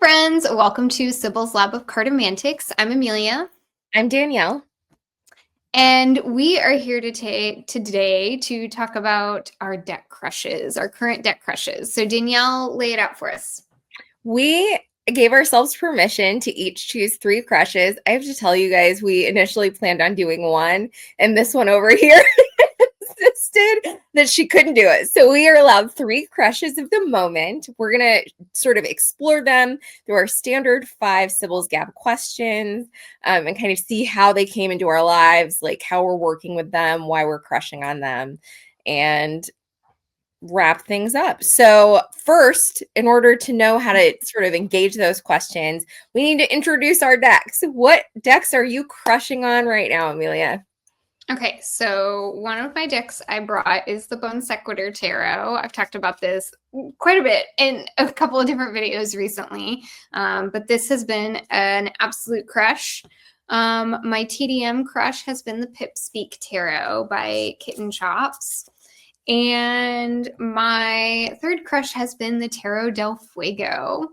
friends, welcome to Sibyl's Lab of Cartomantics. I'm Amelia. I'm Danielle. And we are here today to talk about our deck crushes, our current deck crushes. So Danielle, lay it out for us. We gave ourselves permission to each choose 3 crushes. I have to tell you guys, we initially planned on doing one, and this one over here insisted that she couldn't do it. So we are allowed 3 crushes of the moment. We're going to sort of explore them through our standard 5 Sibyl's Gab questions and kind of see how they came into our lives, like how we're working with them, why we're crushing on them, and wrap things up. So first, in order to know how to sort of engage those questions, we need to introduce our decks. What decks are you crushing on right now, Amelia? Okay, so one of my decks I brought is the Sequitur Tarot. I've talked about this quite a bit in a couple of different videos recently, but this has been an absolute crush. My TDM crush has been the Pip Speak Tarot by Kitten Chops. And my third crush has been the Tarot del Fuego,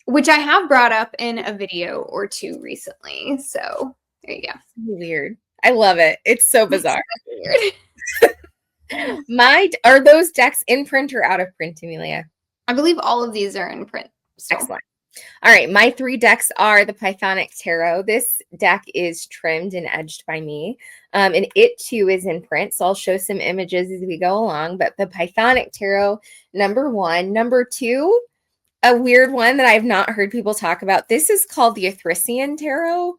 which I have brought up in a video or two recently. So there you go. Weird. I love it. It's so bizarre. Weird. Are those decks in print or out of print, Amelia? I believe all of these are in print. So. Excellent. All right, my 3 decks are the Pythonic Tarot. This deck is trimmed and edged by me, and it too is in print, so I'll show some images as we go along. But the Pythonic Tarot, number 1. Number 2, a weird one that I've not heard people talk about. This is called the Othrysian Tarot.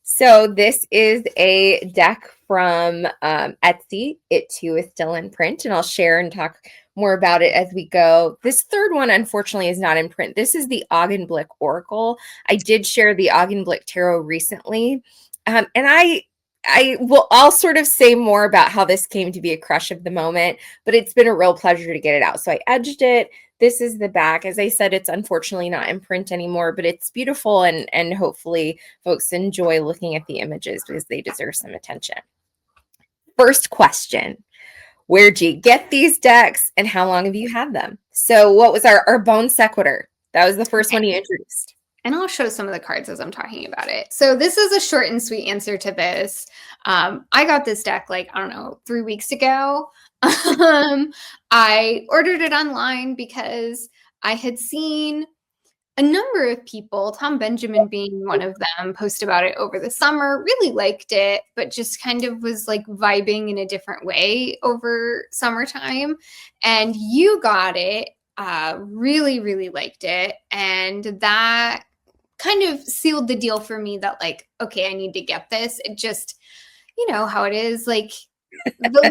So this is a deck from Etsy. It too is still in print, and I'll share and talk more about it as we go. This third one, unfortunately, is not in print. This is the Augenblick Oracle. I did share the Augenblick Tarot recently, and I'll sort of say more about how this came to be a crush of the moment, but it's been a real pleasure to get it out. So I edged it. This is the back. As I said, it's unfortunately not in print anymore, but it's beautiful, and hopefully folks enjoy looking at the images because they deserve some attention. First question. Where'd you get these decks and how long have you had them? So what was our Bone Sequitur? That was the first one you introduced. And I'll show some of the cards as I'm talking about it. So this is a short and sweet answer to this. I got this deck like, I don't know, 3 weeks ago. I ordered it online because I had seen a number of people, Tom Benjamin being one of them, post about it over the summer, really liked it, but just kind of was like vibing in a different way over summertime. And you got it, really, really liked it. And that kind of sealed the deal for me that like, okay, I need to get this. It just, you know how it is, like the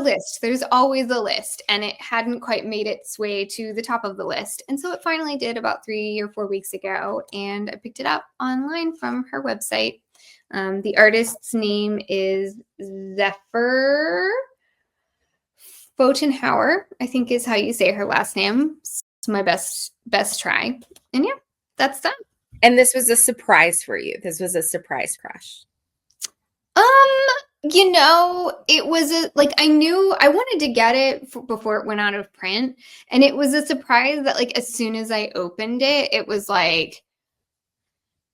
list, there's always a list, and it hadn't quite made its way to the top of the list. And so it finally did about 3 or 4 weeks ago, and I picked it up online from her website. The artist's name is Zephyr Fotenhauer, I think is how you say her last name. It's my best try. And yeah, that's that. And this was a surprise for you. This was a surprise crush. You know, it was I knew I wanted to get it before it went out of print. And it was a surprise that like, as soon as I opened it, it was like,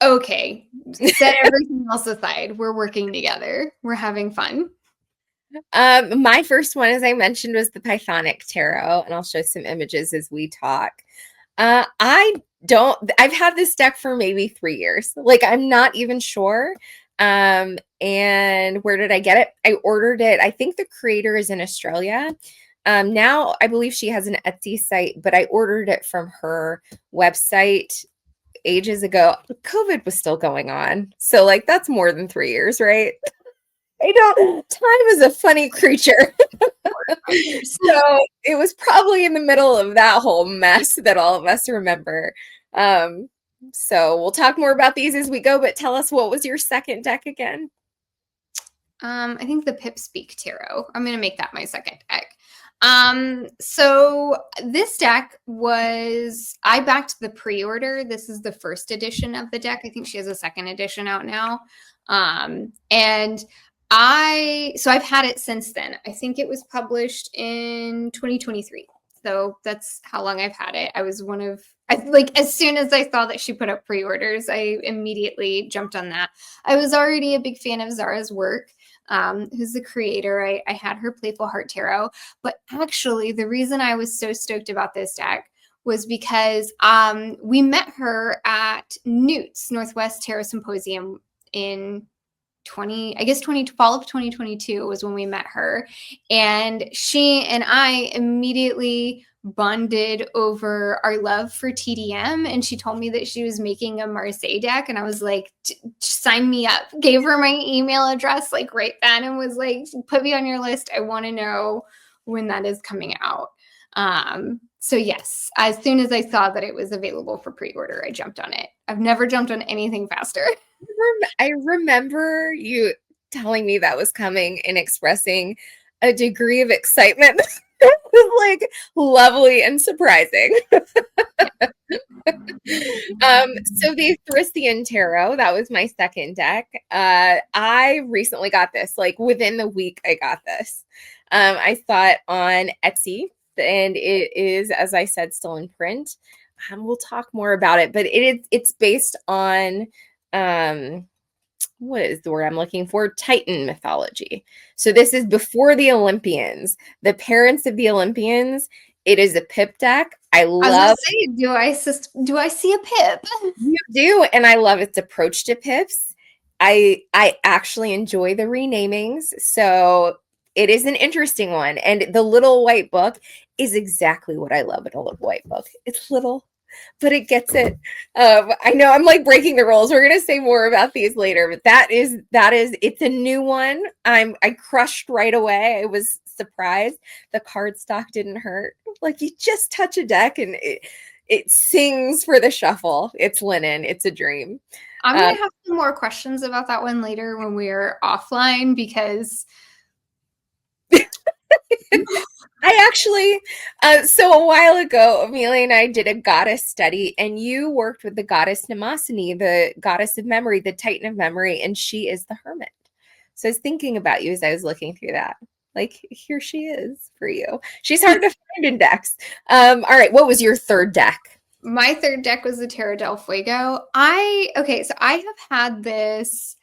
okay, set everything else aside. We're working together. We're having fun. My first one, as I mentioned, was the Pythonic Tarot, and I'll show some images as we talk. I've had this deck for maybe 3 years. Like, I'm not even sure. And where did I get it? I ordered it. I think the creator is in Australia. Now I believe she has an Etsy site, but I ordered it from her website ages ago. COVID was still going on. So like, that's more than 3 years, right? Time is a funny creature. So it was probably in the middle of that whole mess that all of us remember. So we'll talk more about these as we go, but tell us, what was your second deck again? I think the Pip Speak Tarot. I'm going to make that my second deck. So this deck I backed the pre-order. This is the first edition of the deck. I think she has a second edition out now. And I've had it since then. I think it was published in 2023. So that's how long I've had it. I was like, as soon as I saw that she put up pre-orders, I immediately jumped on that. I was already a big fan of Zara's work, who's the creator. I had her Playful Heart Tarot, but actually the reason I was so stoked about this deck was because we met her at Newt's Northwest Tarot Symposium in fall of 2022 was when we met her. And she and I immediately bonded over our love for TDM. And she told me that she was making a Marseille deck. And I was like, sign me up. Gave her my email address like right then and was like, put me on your list. I want to know when that is coming out. So yes, as soon as I saw that it was available for pre-order, I jumped on it. I've never jumped on anything faster. I remember you telling me that was coming and expressing a degree of excitement that was like lovely and surprising. So the Othrysian Tarot, that was my second deck. I recently got this, like within the week I got this. I saw it on Etsy, and it is, as I said, still in print. We'll talk more about it, but it's based on what is the word I'm looking for? Titan mythology. So this is before the Olympians, the parents of the Olympians. It is a Pip deck. I love. Do I see a Pip? You do, and I love its approach to Pips. I actually enjoy the renamings, so it is an interesting one. And the little white book is exactly what I love in a little white book. It's little, but it gets it. I know I'm like breaking the rules. We're gonna say more about these later, but that is it's a new one. I crushed right away. I was surprised. The cardstock didn't hurt. Like you just touch a deck and it sings for the shuffle. It's linen. It's a dream. I'm gonna have some more questions about that one later when we're offline because I actually, so a while ago, Amelia and I did a goddess study, and you worked with the goddess Mnemosyne, the goddess of memory, the titan of memory, and she is the hermit. So I was thinking about you as I was looking through that. Like, here she is for you. She's hard to find in decks. All right, what was your third deck? My third deck was the Tarot del Fuego. So I have had this,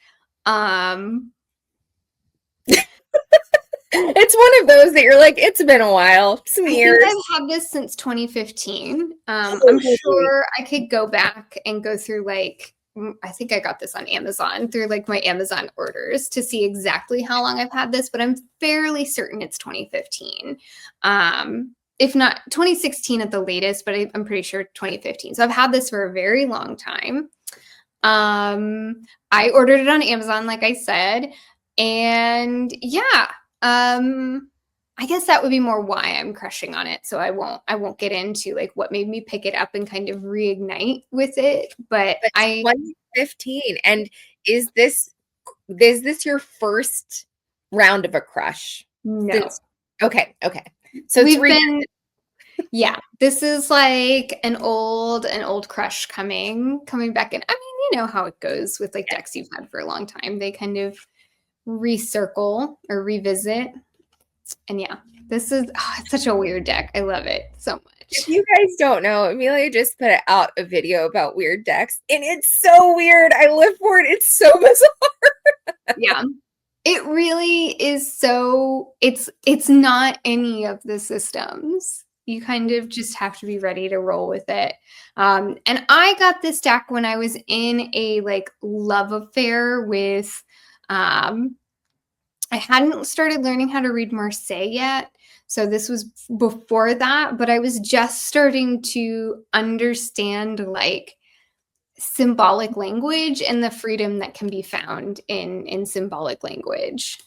it's one of those that you're like, it's been a while. Some years. I've had this since 2015. I'm sure I could go back and go through like, I think I got this on Amazon through like my Amazon orders to see exactly how long I've had this, but I'm fairly certain it's 2015. If not 2016 at the latest, but I'm pretty sure 2015. So I've had this for a very long time. I ordered it on Amazon, like I said, and yeah, I guess that would be more why I'm crushing on it. So I won't get into like what made me pick it up and kind of reignite with it. But 2015, and is this your first round of a crush? No. Okay. So we've been, yeah, this is like an old crush coming back in. I mean, you know how it goes with like decks you've had for a long time. They kind of recircle or revisit. And yeah, this is it's such a weird deck. I love it so much. If you guys don't know, Amelia just put out a video about weird decks, and it's so weird. I live for it. It's so bizarre. Yeah. It really is so it's not any of the systems. You kind of just have to be ready to roll with it. And I got this deck when I was in a like love affair with I hadn't started learning how to read Marseille yet. So this was before that, but I was just starting to understand like symbolic language and the freedom that can be found in symbolic language.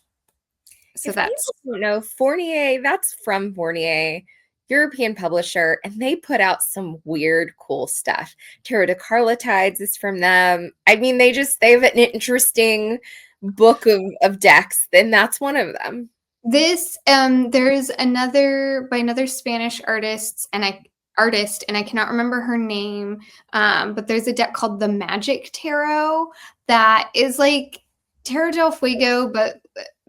So if that's, you know, Fournier, that's from Fournier, European publisher, and they put out some weird, cool stuff. Tarot de Carlotides is from them. I mean, they have an interesting book of decks, and that's one of them. This there's another by another Spanish artist, and I cannot remember her name, but there's a deck called the Magic Tarot that is like Tarot del Fuego, but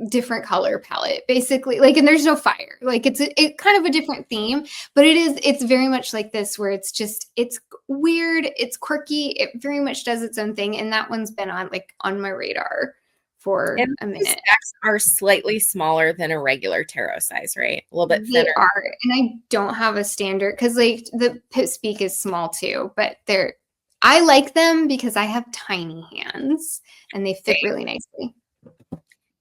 different color palette, basically. Like, and there's no fire. Like, it's kind of a different theme, but it's very much like this, where it's weird, it's quirky, it very much does its own thing, and that one's been on my radar for And a these minute. decks are slightly smaller than a regular tarot size, right? A little bit thinner. They are, and I don't have a standard, because like the Pip Speak is small too, but I like them because I have tiny hands and they fit really nicely.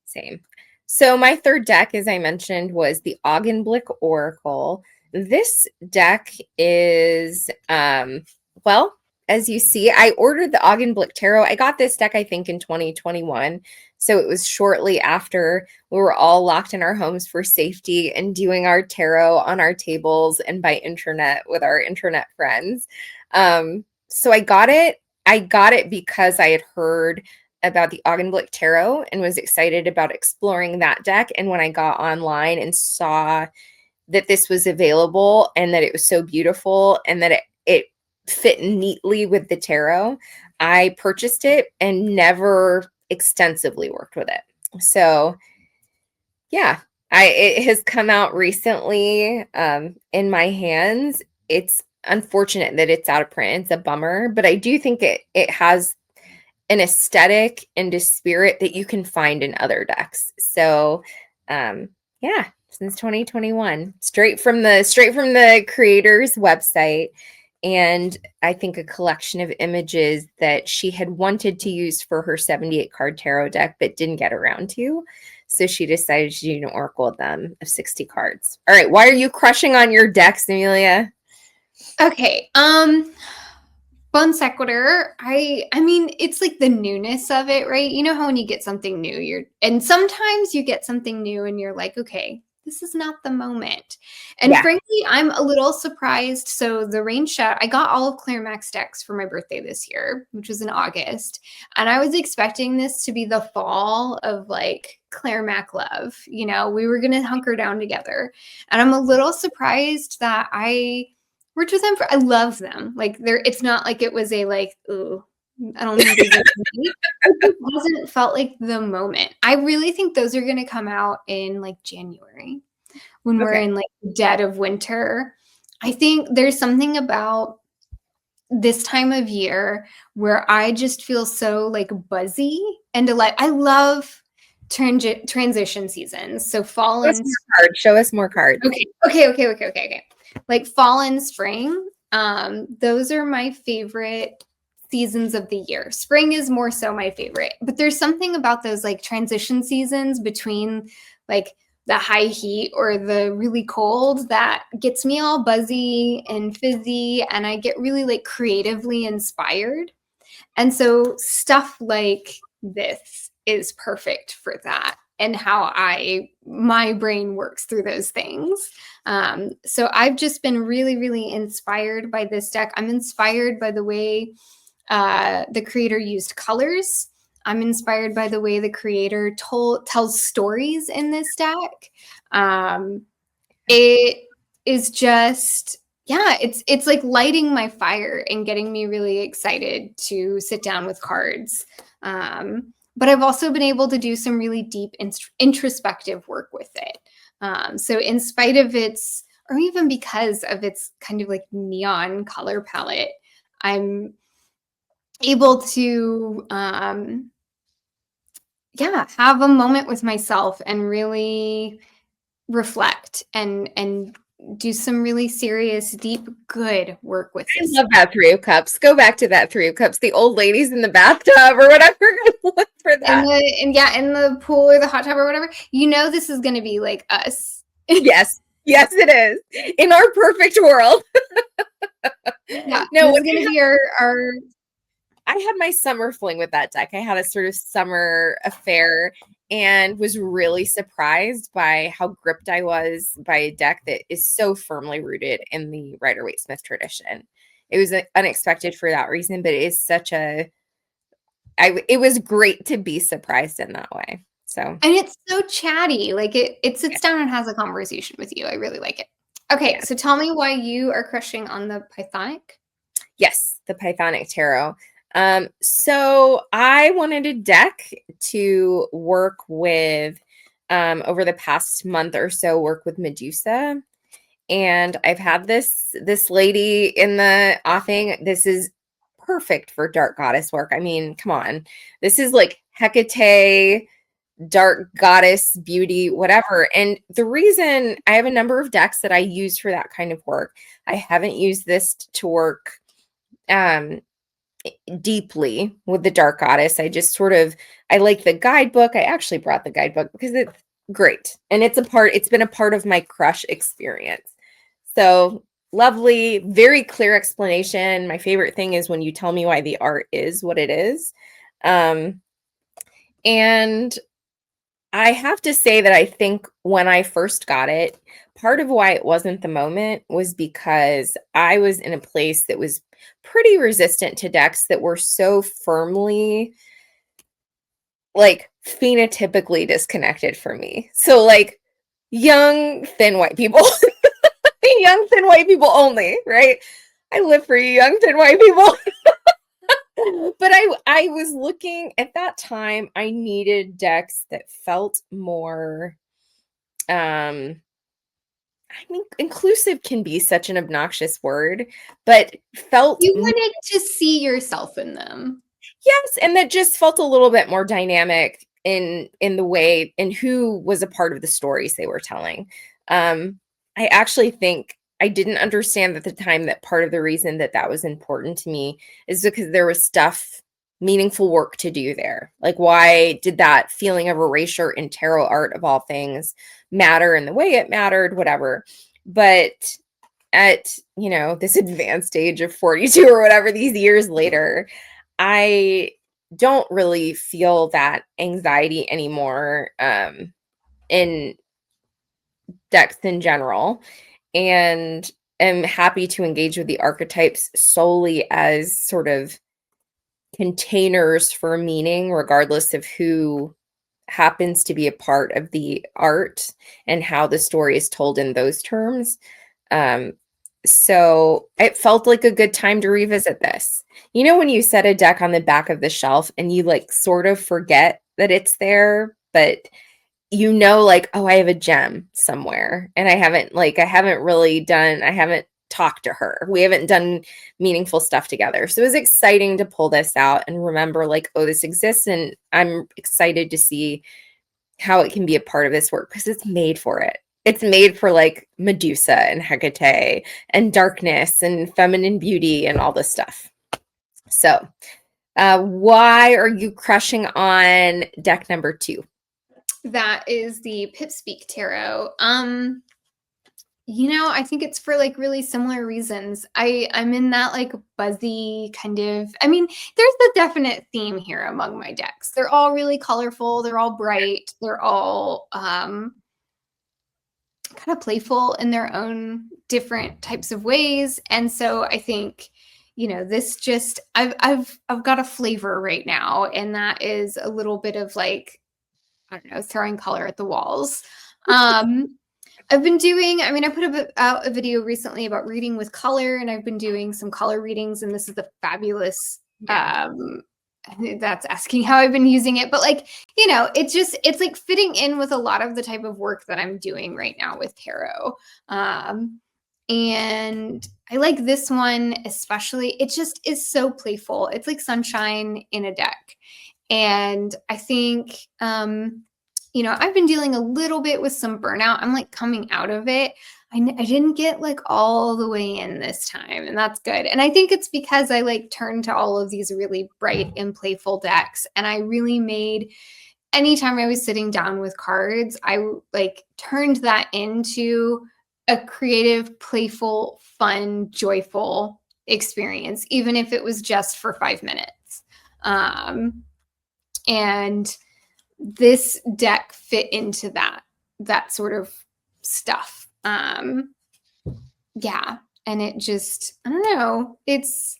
Same. So my third deck, as I mentioned, was the Augenblick Oracle. This deck is, well, as you see, I ordered the Augenblick Tarot. I got this deck, I think, in 2021. So it was shortly after we were all locked in our homes for safety and doing our tarot on our tables and by internet with our internet friends. So I got it. I got it because I had heard about the Augenblick Tarot and was excited about exploring that deck. And when I got online and saw that this was available and that it was so beautiful and that it fit neatly with the tarot, I purchased it and never extensively worked with it. So yeah, it has come out recently in my hands. It's unfortunate that it's out of print. It's a bummer, but I do think it has an aesthetic and a spirit that you can find in other decks. So yeah, since 2021, straight from the creator's website. And I think a collection of images that she had wanted to use for her 78 card tarot deck, but didn't get around to. So she decided to do an oracle with them of 60 cards. All right. Why are you crushing on your decks, Amelia? Okay. Bon Sequitur, I mean, it's like the newness of it, right? You know how when you get something new, and sometimes you get something new and you're like, okay, this is not the moment. And frankly, I'm a little surprised. So the Rain Shadow, I got all of Claire Mac's decks for my birthday this year, which was in August. And I was expecting this to be the fall of like Claire Mac love. You know, we were going to hunker down together. And I'm a little surprised that I worked with them I love them. Like it's not like it was a like, ooh, I don't think these are it hasn't felt like the moment. I really think those are gonna come out in like January when we're in like the dead of winter. I think there's something about this time of year where I just feel so like buzzy and alive. I love transition seasons. So fall and show us more cards. Okay. Like fall and spring, those are my favorite seasons of the year. Spring is more so my favorite, but there's something about those like transition seasons between like the high heat or the really cold that gets me all buzzy and fizzy, and I get really like creatively inspired. And so stuff like this is perfect for that and how my brain works through those things. So I've just been really, really inspired by this deck. I'm inspired by the way the creator used colors. I'm inspired by the way the creator tells stories in this deck. It is just, yeah, it's like lighting my fire and getting me really excited to sit down with cards. But I've also been able to do some really deep introspective work with it. So in spite of its, or even because of its kind of like neon color palette, I'm able to, have a moment with myself and really reflect and do some really serious, deep, good work with this. I love that Three of Cups. Go back to that Three of Cups. The old ladies in the bathtub or whatever. Look for that. In the pool or the hot tub or whatever. You know this is going to be like us. Yes. Yes, it is. In our perfect world. Yeah. No, it's going to be our I had my summer fling with that deck. I had a sort of summer affair and was really surprised by how gripped I was by a deck that is so firmly rooted in the Rider-Waite-Smith tradition. It was unexpected for that reason, but it is it was great to be surprised in that way. So, and it's so chatty. Like it sits down and has a conversation with you. I really like it. Okay, so tell me why you are crushing on the Pythonic. Yes, the Pythonic Tarot. So I wanted a deck to work with over the past month or so work with Medusa. And I've had this lady in the offing. This is perfect for dark goddess work. I mean, come on. This is like Hecate, dark goddess, beauty, whatever. And the reason I have a number of decks that I use for that kind of work, I haven't used this to work deeply with the dark goddess. I just sort of, I like the guidebook. I actually brought the guidebook because it's great. And it's been a part of my crush experience. So lovely, very clear explanation. My favorite thing is when you tell me why the art is what it is. And I have to say that I think when I first got it, part of why it wasn't the moment was because I was in a place that was pretty resistant to decks that were so firmly like phenotypically disconnected for me. So like young, thin white people, young, thin white people only, right? I live for you, young, thin white people. But I was looking at that time, I needed decks that felt more, I mean, inclusive can be such an obnoxious word, but felt You wanted to see yourself in them. yes, and that just felt a little bit more dynamic in the way and who was a part of the stories they were telling. I actually think I didn't understand at the time that part of the reason that that was important to me is because there was stuff, meaningful work to do there. Like, why did that feeling of erasure in tarot art of all things matter in the way it mattered, whatever. But at, you know, this advanced age of 42 or whatever, these years later, I don't really feel that anxiety anymore in decks in general, and am happy to engage with the archetypes solely as sort of containers for meaning, regardless of who happens to be a part of the art and how the story is told in those terms. So it felt like a good time to revisit this. You know, when you set a deck on the back of the shelf and you like sort of forget that it's there, but you know, like, oh, I have a gem somewhere and I haven't talked to her. We haven't done meaningful stuff together. So it was exciting to pull this out and remember like, oh, this exists. And I'm excited to see how it can be a part of this work because it's made for it. It's made for like Medusa and Hecate and darkness and feminine beauty and all this stuff. So why are you crushing on deck number 2? That is the Pip Speak Tarot. You know, I think it's for like really similar reasons. I'm in that like buzzy kind of, I mean, there's a definite theme here among my decks. They're all really colorful, they're all bright, they're all kind of playful in their own different types of ways. And so I think, you know, this just I've got a flavor right now, and that is a little bit of like, I don't know, throwing color at the walls. I've been doing, I mean, I put out a video recently about reading with color, and I've been doing some color readings, and this is the fabulous, that's asking how I've been using it. But like, you know, it's like fitting in with a lot of the type of work that I'm doing right now with tarot. And I like this one especially. It just is so playful. It's like sunshine in a deck. And I think, you know, I've been dealing a little bit with some burnout. I'm like coming out of it. I didn't get like all the way in this time, and that's good. And I think it's because I like turned to all of these really bright and playful decks, and I really made, anytime I was sitting down with cards, I like turned that into a creative, playful, fun, joyful experience, even if it was just for 5 minutes. And this deck fit into that sort of stuff. Yeah. And it just, I don't know, it's,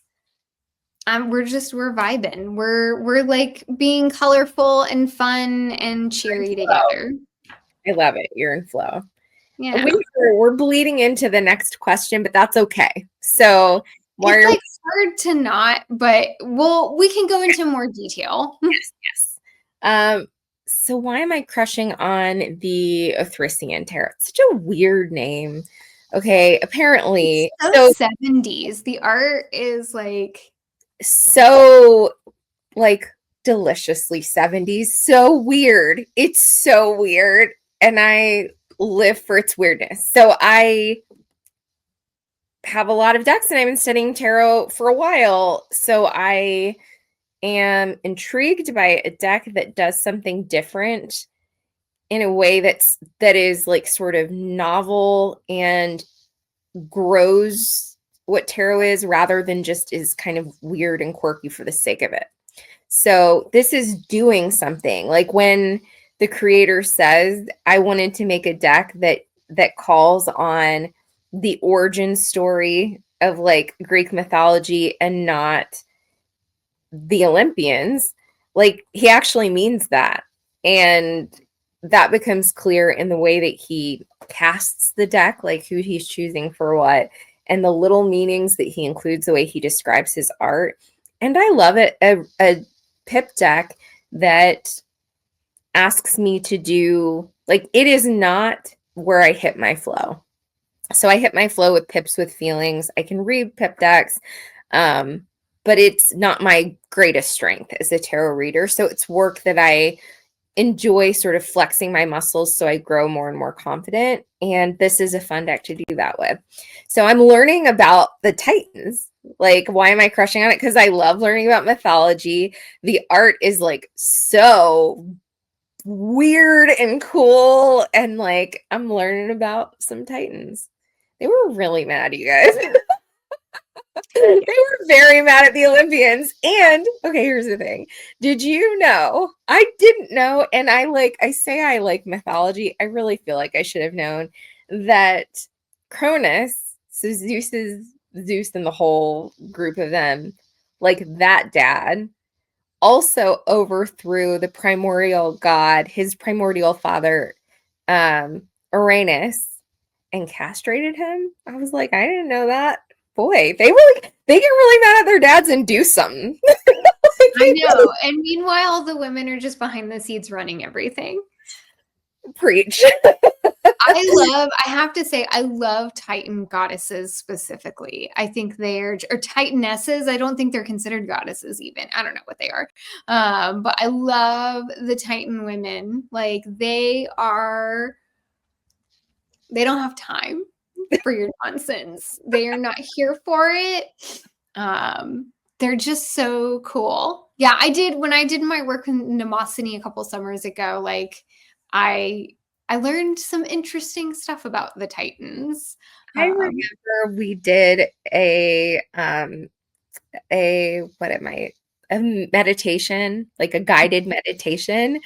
we're vibing. We're like being colorful and fun and cheery together. I love it. You're in flow. Yeah. We're bleeding into the next question, but that's okay. So it's like hard to not, but we can go into more detail. Yes. So why am I crushing on the Othrysian Tarot? It's such a weird name. Okay, apparently, It's so 70s. The art is like so like deliciously 70s. So weird. It's so weird. And I live for its weirdness. So I have a lot of decks and I've been studying tarot for a while. So I am intrigued by a deck that does something different in a way that is like sort of novel and grows what tarot is rather than just is kind of weird and quirky for the sake of it. So this is doing something. Like when the creator says, I wanted to make a deck that calls on the origin story of like Greek mythology and not the Olympians, like he actually means that. And that becomes clear in the way that he casts the deck, like who he's choosing for what, and the little meanings that he includes, the way he describes his art. And I love it. A Pip deck that asks me to do, like, it is not where I hit my flow. So I hit my flow with Pips with Feelings. I can read Pip decks, but it's not my greatest strength as a tarot reader. So it's work that I enjoy sort of flexing my muscles so I grow more and more confident. And this is a fun deck to do that with. So I'm learning about the Titans. Like, why am I crushing on it? Because I love learning about mythology. The art is like so weird and cool. And like, I'm learning about some Titans. They were really mad, you guys. They were very mad at the Olympians. And okay, here's the thing. Did you know? I didn't know, and I say I like mythology. I really feel like I should have known that Cronus, so Zeus and the whole group of them, like that dad, also overthrew the primordial god, his primordial father, Uranus, and castrated him. I was like, I didn't know that. Boy, they get really mad at their dads and do something. I know. And meanwhile, the women are just behind the scenes running everything. Preach. I have to say, I love Titan goddesses specifically. I think they're, or Titanesses. I don't think they're considered goddesses even. I don't know what they are. But I love the Titan women. Like they don't have time for your nonsense. They are not here for it. They're just so cool. Yeah, when I did my work in Mnemosyne a couple summers ago, like I learned some interesting stuff about the Titans. I remember we did a meditation, like a guided meditation,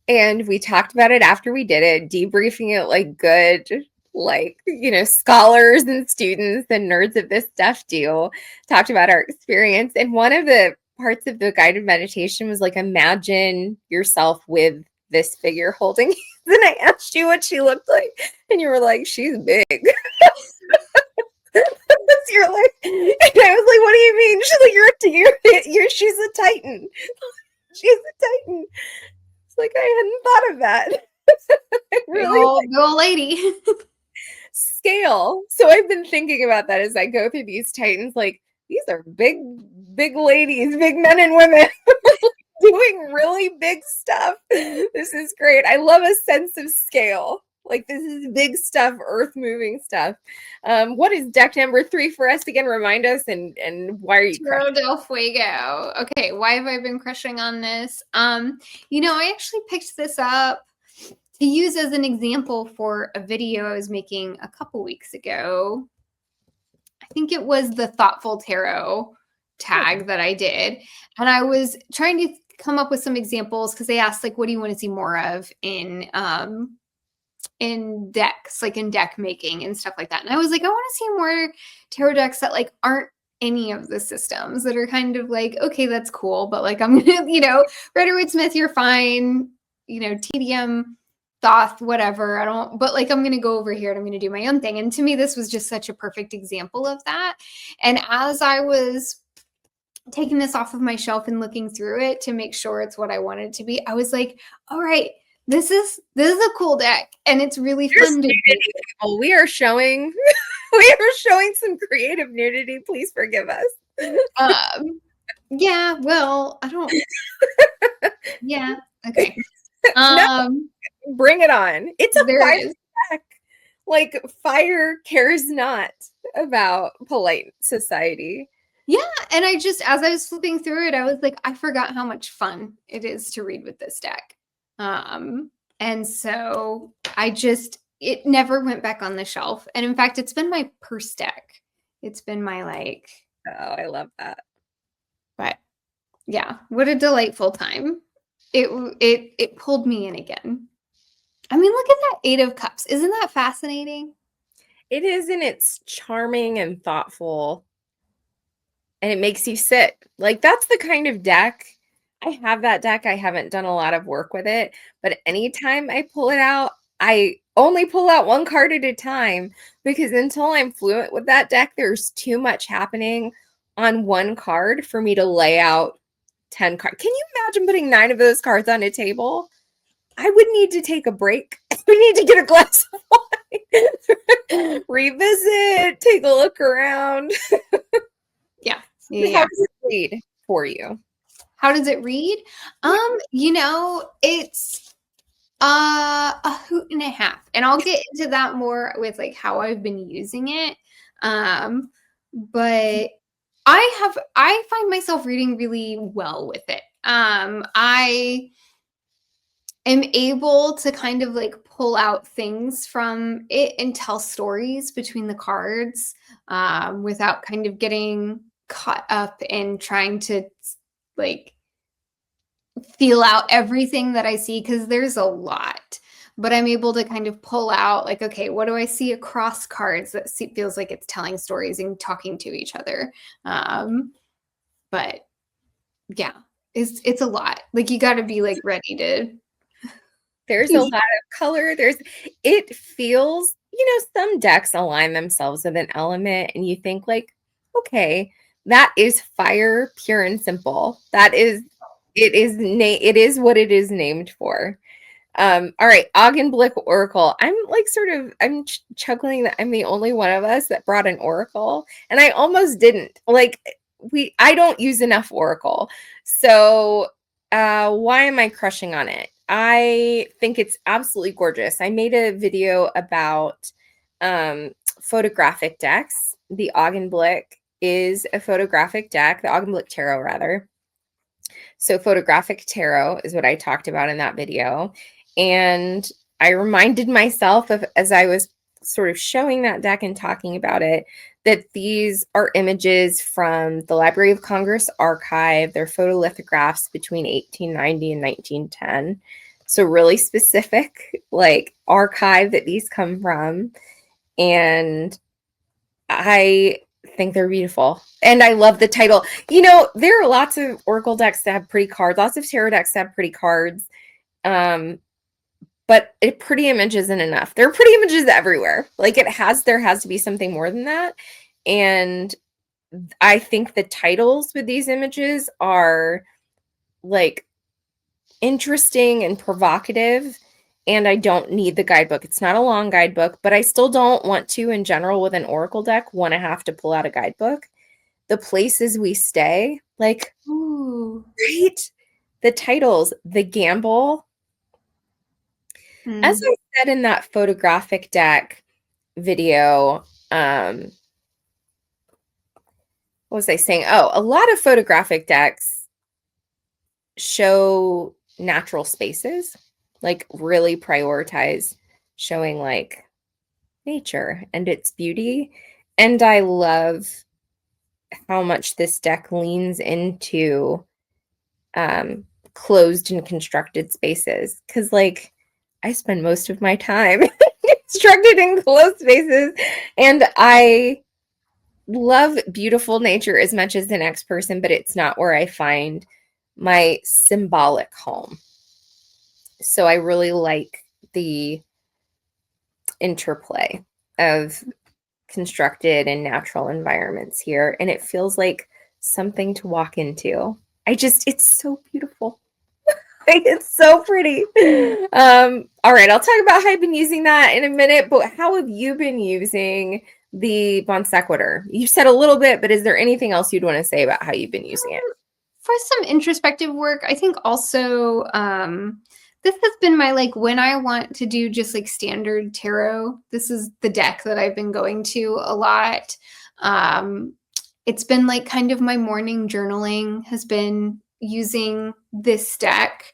and we talked about it after we did it, debriefing it like good, like, scholars and students and nerds of this stuff do. Talked about our experience, and one of the parts of the guided meditation was like, imagine yourself with this figure holding you. Then I asked you what she looked like, and you were like, she's big. You're like, and I was like, what do you mean? She's like, she's a Titan. She's a Titan. It's like, I hadn't thought of that. Really, big old lady. Scale. So I've been thinking about that as I go through these Titans. Like, these are big ladies, big men and women doing really big stuff. This is great. I love a sense of scale. Like, this is big stuff, earth moving stuff. What is deck number 3 for us again? Remind us, and why are you Tarot del Fuego. Okay, why have I been crushing on this? I actually picked this up to use as an example for a video I was making a couple weeks ago. I think it was the Thoughtful Tarot tag that I did. And I was trying to come up with some examples because they asked, like, what do you want to see more of in decks, like in deck making and stuff like that. And I was like, I want to see more tarot decks that like aren't any of the systems, that are kind of like, okay, that's cool, but like I'm gonna, Rider-Waite-Smith, you're fine, TDM, Thoth, whatever. but like I'm gonna go over here and I'm gonna do my own thing. And to me, this was just such a perfect example of that. And as I was taking this off of my shelf and looking through it to make sure it's what I want it to be, I was like, all right, this is a cool deck, and it's really fun to do. People. We are showing we are showing some creative nudity. Please forgive us. Yeah, well, I don't. Yeah, okay. No, bring it on. It's a There fire it is. deck. Like fire cares not about polite society. Yeah, and I just, as I was flipping through it, I was like, I forgot how much fun it is to read with this deck. And so it never went back on the shelf. And in fact, it's been my purse deck. It's been my like, Oh, I love that. but yeah, what a delightful time. It pulled me in again. I mean, look at that 8 of Cups. Isn't that fascinating? It is, and it's charming and thoughtful. And it makes you sit. Like, that's the kind of deck. I have that deck. I haven't done a lot of work with it, but anytime I pull it out, I only pull out one card at a time, because until I'm fluent with that deck, there's too much happening on one card for me to lay out 10 cards. Can you imagine putting 9 of those cards on a table? I would need to take a break. We need to get a glass of wine, revisit, take a look around. Yeah. How does it read for you? How does it read? It's a hoot and a half. And I'll get into that more with like how I've been using it. But I find myself reading really well with it. I am able to kind of like pull out things from it and tell stories between the cards without kind of getting caught up in trying to like feel out everything that I see, because there's a lot. But I'm able to kind of pull out like, okay, what do I see across cards that feels like it's telling stories and talking to each other? But yeah, it's a lot. Like you got to be like ready to. There's a lot of color. It feels, some decks align themselves with an element and you think like, okay, that is fire, pure and simple. It is what it is named for. All right, Augenblick Oracle. I'm chuckling that I'm the only one of us that brought an Oracle, and I almost didn't. Like I don't use enough Oracle. So why am I crushing on it? I think it's absolutely gorgeous. I made a video about photographic decks. The Augenblick is a photographic deck, the Augenblick Tarot, rather. So photographic tarot is what I talked about in that video. And I reminded myself of, as I was sort of showing that deck and talking about it, that these are images from the Library of Congress archive. They're photolithographs between 1890 and 1910. So really specific, like archive that these come from. And I think they're beautiful. And I love the title. There are lots of Oracle decks that have pretty cards, lots of tarot decks that have pretty cards. But pretty image isn't enough. There are pretty images everywhere. Like there has to be something more than that. And I think the titles with these images are like interesting and provocative. And I don't need the guidebook. It's not a long guidebook, but I still don't want to, in general, with an Oracle deck, want to have to pull out a guidebook. The places we stay, like, Ooh. right? The titles, the gamble. As I said in that photographic deck video, what was I saying? Oh, a lot of photographic decks show natural spaces, like really prioritize showing like nature and its beauty. And I love how much this deck leans into closed and constructed spaces, because like I spend most of my time constructed in closed spaces, and I love beautiful nature as much as the next person, but it's not where I find my symbolic home. So I really like the interplay of constructed and natural environments here, and it feels like something to walk into. It's so beautiful. It's so pretty. All right, I'll talk about how I've been using that in a minute, but how have you been using the Bon Sequitur? You said a little bit, but is there anything else you'd want to say about how you've been using it? For some introspective work, I think also this has been my, like, when I want to do just like standard tarot, this is the deck that I've been going to a lot. It's been like kind of my morning journaling has been using this deck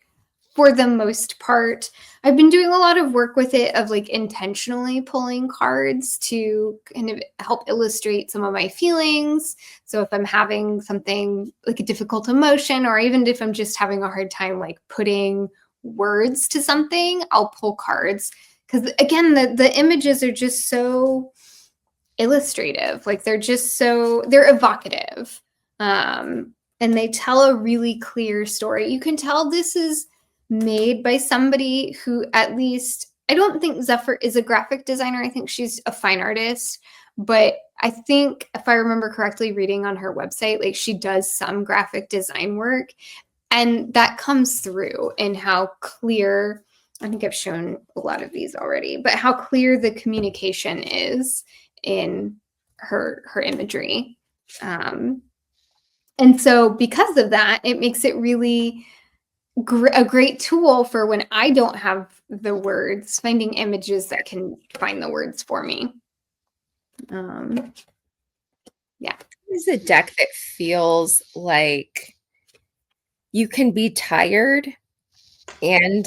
for the most part. I've been doing a lot of work with it of like intentionally pulling cards to kind of help illustrate some of my feelings. So if I'm having something like a difficult emotion, or even if I'm just having a hard time like putting words to something, I'll pull cards. Because again, the images are just so illustrative. Like they're evocative. And they tell a really clear story. You can tell this is made by somebody who, at least, I don't think Zephyr is a graphic designer. I think she's a fine artist. But I think, if I remember correctly, reading on her website, like she does some graphic design work. And that comes through in how clear, I think I've shown a lot of these already, but how clear the communication is in her imagery. And so because of that, it makes it really a great tool for when I don't have the words, finding images that can find the words for me. Yeah. This is a deck that feels like you can be tired and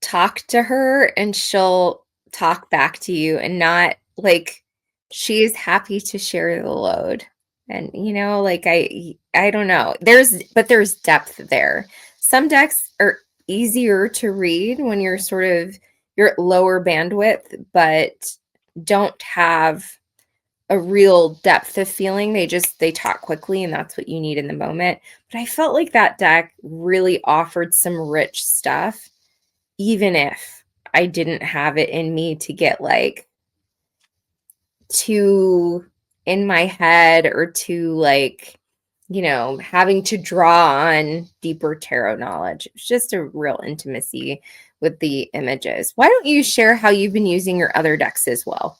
talk to her and she'll talk back to you, and not like she's happy to share the load. And like I don't know. There's depth there. Some decks are easier to read when you're at lower bandwidth, but don't have a real depth of feeling. They talk quickly, and that's what you need in the moment. But I felt like that deck really offered some rich stuff, even if I didn't have it in me to get like too in my head, or too like, having to draw on deeper tarot knowledge. It's just a real intimacy with the images. Why don't you share how you've been using your other decks as well?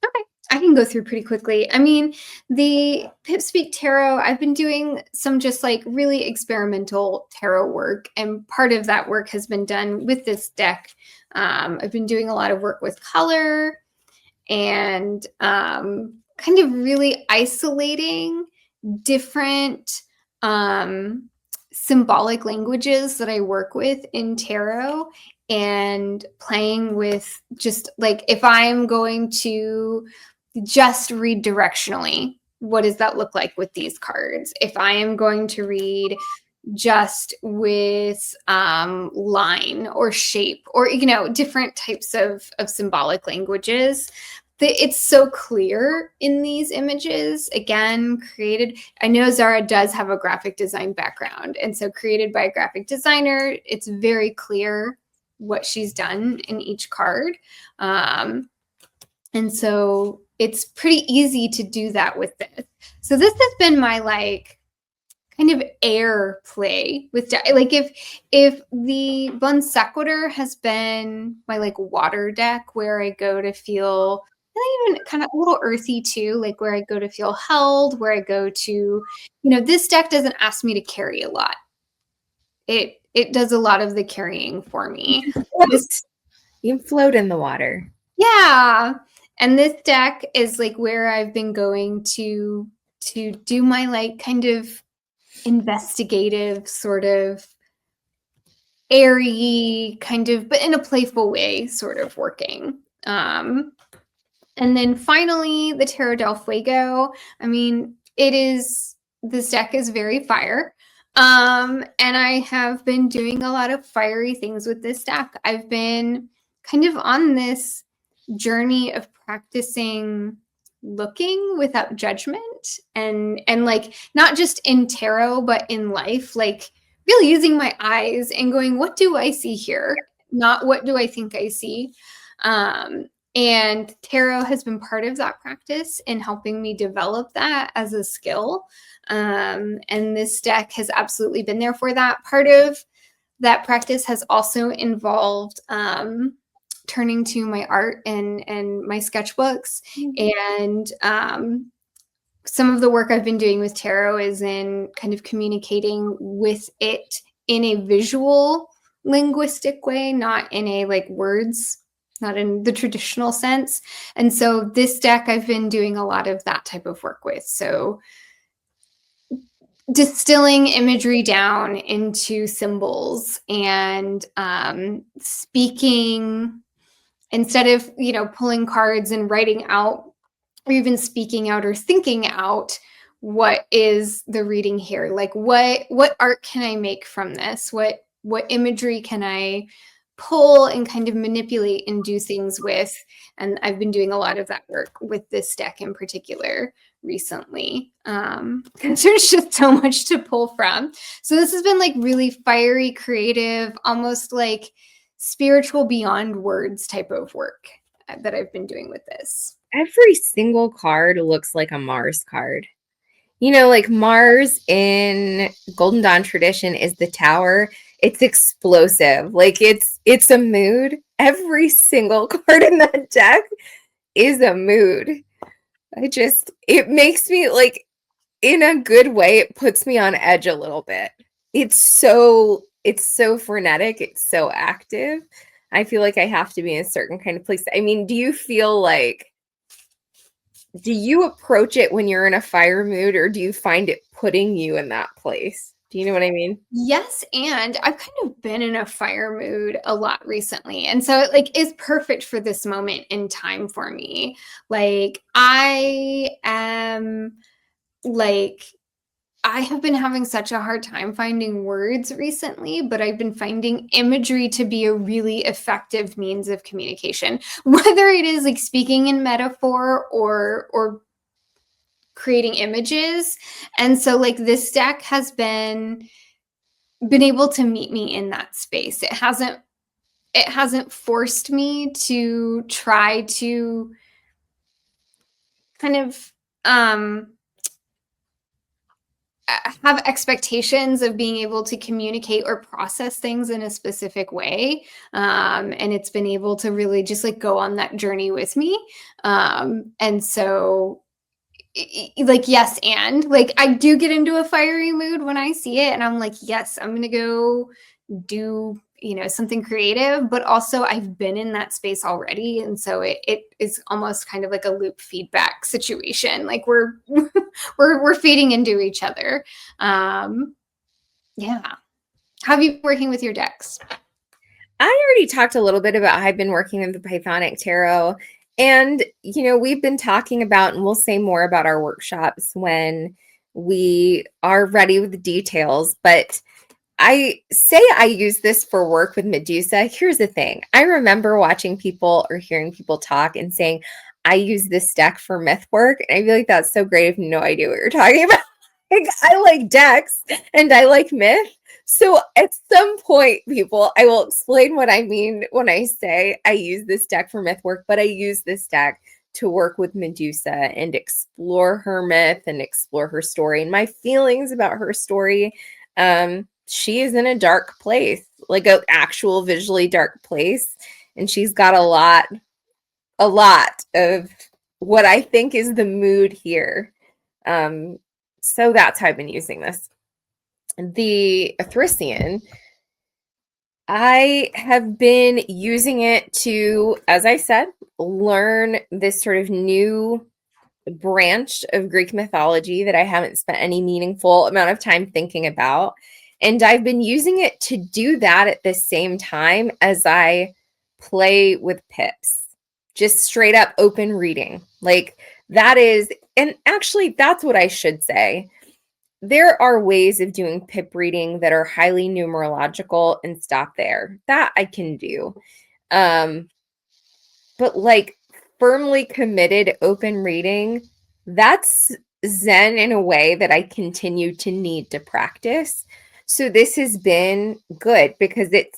Okay. I can go through pretty quickly. I mean, the Pip Speak Tarot, I've been doing some just like really experimental tarot work, and part of that work has been done with this deck. I've been doing a lot of work with color and kind of really isolating different symbolic languages that I work with in tarot, and playing with just like, if I'm going to just read directionally, what does that look like with these cards? If I am going to read just with line or shape, or different types of symbolic languages, it's so clear in these images. Again, created, I know Zara does have a graphic design background, and so created by a graphic designer, it's very clear what she's done in each card. And so it's pretty easy to do that with this. So this has been my like kind of air play with like, if the Bon Sequitur has been my like water deck, where I go to feel even kind of a little earthy too, like where I go to feel held, where I go to, this deck doesn't ask me to carry a lot. It does a lot of the carrying for me. You can float in the water. Yeah. And this deck is like where I've been going to do my like kind of investigative, sort of airy kind of, but in a playful way, sort of working. And then finally, the Tarot del Fuego. I mean, this deck is very fire. And I have been doing a lot of fiery things with this deck. I've been kind of on this journey of practicing looking without judgment, and like not just in tarot, but in life, like really using my eyes and going, what do I see here? Not what do I think I see? And tarot has been part of that practice in helping me develop that as a skill. And this deck has absolutely been there for that. Part of that practice has also involved turning to my art and my sketchbooks. And some of the work I've been doing with tarot is in kind of communicating with it in a visual linguistic way, not in a like words, not in the traditional sense. And so this deck I've been doing a lot of that type of work with. So distilling imagery down into symbols and speaking instead of, pulling cards and writing out or even speaking out or thinking out what is the reading here, like what art can I make from this, what imagery can I pull and kind of manipulate and do things with. And I've been doing a lot of that work with this deck in particular recently, because there's just so much to pull from. So this has been like really fiery, creative, almost like spiritual beyond words type of work that I've been doing with this. Every single card looks like a Mars card. Like Mars in Golden Dawn tradition is the tower. It's explosive. Like it's a mood. Every single card in that deck is a mood. It makes me like, in a good way, it puts me on edge a little bit. It's so frenetic. It's so active. I feel like I have to be in a certain kind of place. I mean, do you approach it when you're in a fire mood, or do you find it putting you in that place? Do you know what I mean? Yes, and I've kind of been in a fire mood a lot recently. And so it is perfect for this moment in time for me. Like I have been having such a hard time finding words recently, but I've been finding imagery to be a really effective means of communication, whether it is like speaking in metaphor or creating images. And so like this deck has been able to meet me in that space. It hasn't forced me to try to kind of have expectations of being able to communicate or process things in a specific way. And it's been able to really just like go on that journey with me. And so like, yes. And like, I do get into a fiery mood when I see it and I'm like, yes, I'm going to go do, something creative, but also I've been in that space already. And so it is almost kind of like a loop feedback situation. Like we're feeding into each other. Yeah. How have you been working with your decks? I already talked a little bit about how I've been working with the Pythonic Tarot. And, we've been talking about, and we'll say more about our workshops when we are ready with the details. But I say I use this for work with Medusa. Here's the thing. I remember watching people or hearing people talk and saying, I use this deck for myth work. And I feel like that's so great. I have no idea what you're talking about. Like, I like decks and I like myth. So at some point, people, I will explain what I mean when I say I use this deck for myth work, but I use this deck to work with Medusa and explore her myth and explore her story and my feelings about her story. She is in a dark place, like an actual visually dark place. And she's got a lot of what I think is the mood here. So that's how I've been using this. The Othrysian, I have been using it to, as I said, learn this sort of new branch of Greek mythology that I haven't spent any meaningful amount of time thinking about. And I've been using it to do that at the same time as I play with pips. Just straight up open reading. Like that is, and actually that's what I should say. There are ways of doing pip reading that are highly numerological and stop there. That I can do. But like firmly committed open reading, that's Zen in a way that I continue to need to practice. So this has been good because it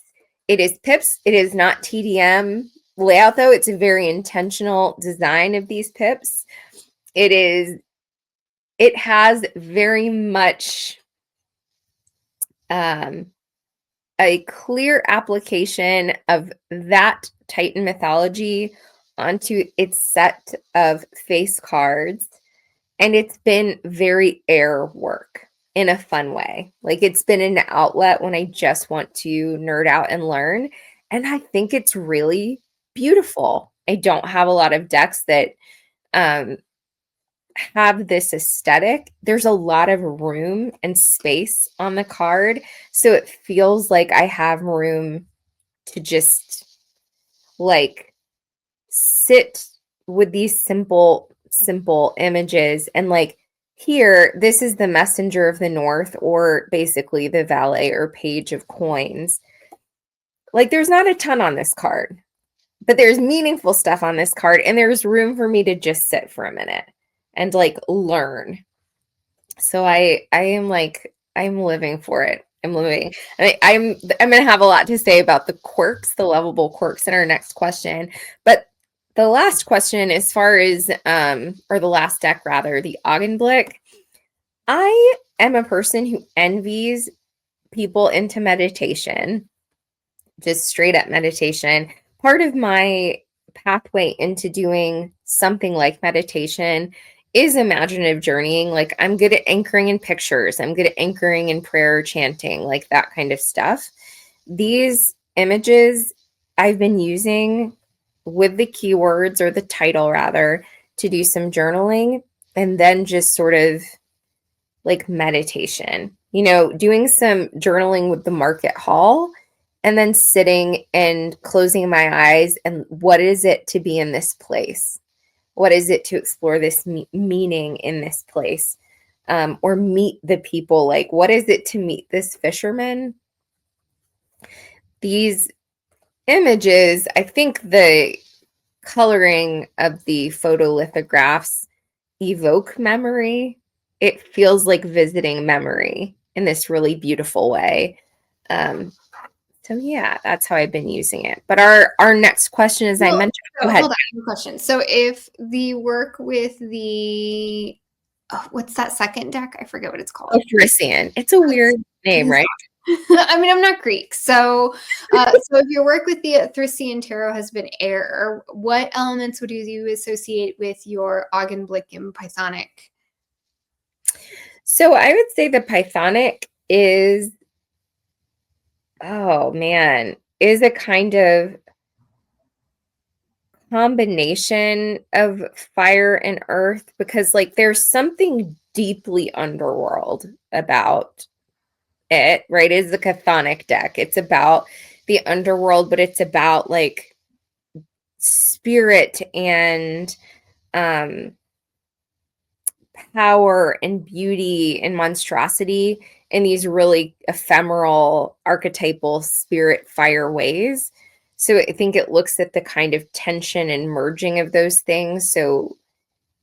is pips. It is not TDM. layout though. It's a very intentional design of these pips. It has very much a clear application of that Titan mythology onto its set of face cards. And it's been very air work in a fun way. Like, it's been an outlet when I just want to nerd out and learn. And I think it's really beautiful. I don't have a lot of decks that have this aesthetic. There's a lot of room and space on the card. So it feels like I have room to just like sit with these simple images. And like, here, this is the messenger of the north, or basically the valet or page of coins. Like, there's not a ton on this card, but there's meaningful stuff on this card, and there's room for me to just sit for a minute and like learn. So I am like, I'm living for it. I'm living. I'm going to have a lot to say about the quirks, the lovable quirks in our next question. But the last question, as far as or the last deck rather, the Augenblick, I am a person who envies people into meditation, just straight up meditation. Part of my pathway into doing something like meditation is imaginative journeying. Like, I'm good at anchoring in pictures. I'm good at anchoring in prayer, chanting, like that kind of stuff. These images I've been using with the keywords, or the title rather, to do some journaling, and then just sort of like meditation, you know, doing some journaling with the market hall, and then sitting and closing my eyes. And what is it to be in this place? What is it to explore this meaning in this place? Or meet the people? Like, what is it to meet this fisherman? These images, I think the coloring of the photolithographs evoke memory. It feels like visiting memory in this really beautiful way. So yeah, that's how I've been using it. But our next question, as I mentioned, go ahead. Hold on, question. So if the work with the what's that second deck? I forget what it's called. Othrysian. It's a weird name, right? I mean, I'm not Greek, so so if your work with the Othrysian Tarot has been air, what elements would you associate with your Augenblick in Pythonic? So I would say the Pythonic is, oh man, is a kind of combination of fire and earth, because like there's something deeply underworld about it, right? It is the chthonic deck. It's about the underworld, but it's about like spirit and power and beauty and monstrosity in these really ephemeral, archetypal spirit fire ways. So I think it looks at the kind of tension and merging of those things. So,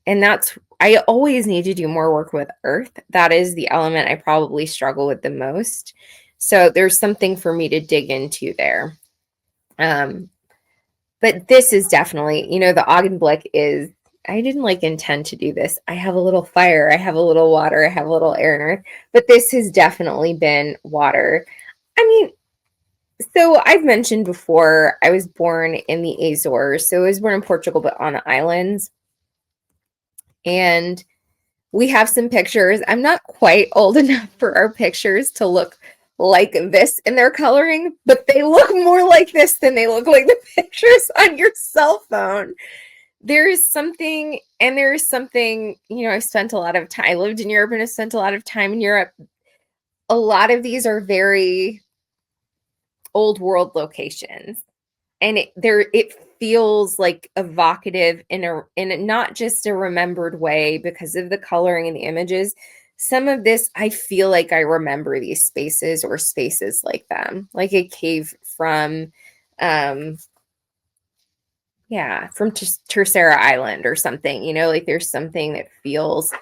and that's, I always need to do more work with earth. That is the element I probably struggle with the most. So there's something for me to dig into there. But this is definitely, you know, the Augenblick is, I didn't like intend to do this. I have a little fire, I have a little water, I have a little air and earth, but this has definitely been water. I mean, so I've mentioned before, I was born in the Azores. So I was born in Portugal, but on the islands. And we have some pictures. I'm not quite old enough for our pictures to look like this in their coloring, but they look more like this than they look like the pictures on your cell phone. There is something, and there is something, you know, I've spent a lot of time, I lived in Europe and I spent a lot of time in Europe. A lot of these are very old world locations, and it feels like evocative in a not just a remembered way because of the coloring and the images. Some of this, I feel like I remember these spaces or spaces like them, like a cave from from Tercera Island or something, you know, like there's something that feels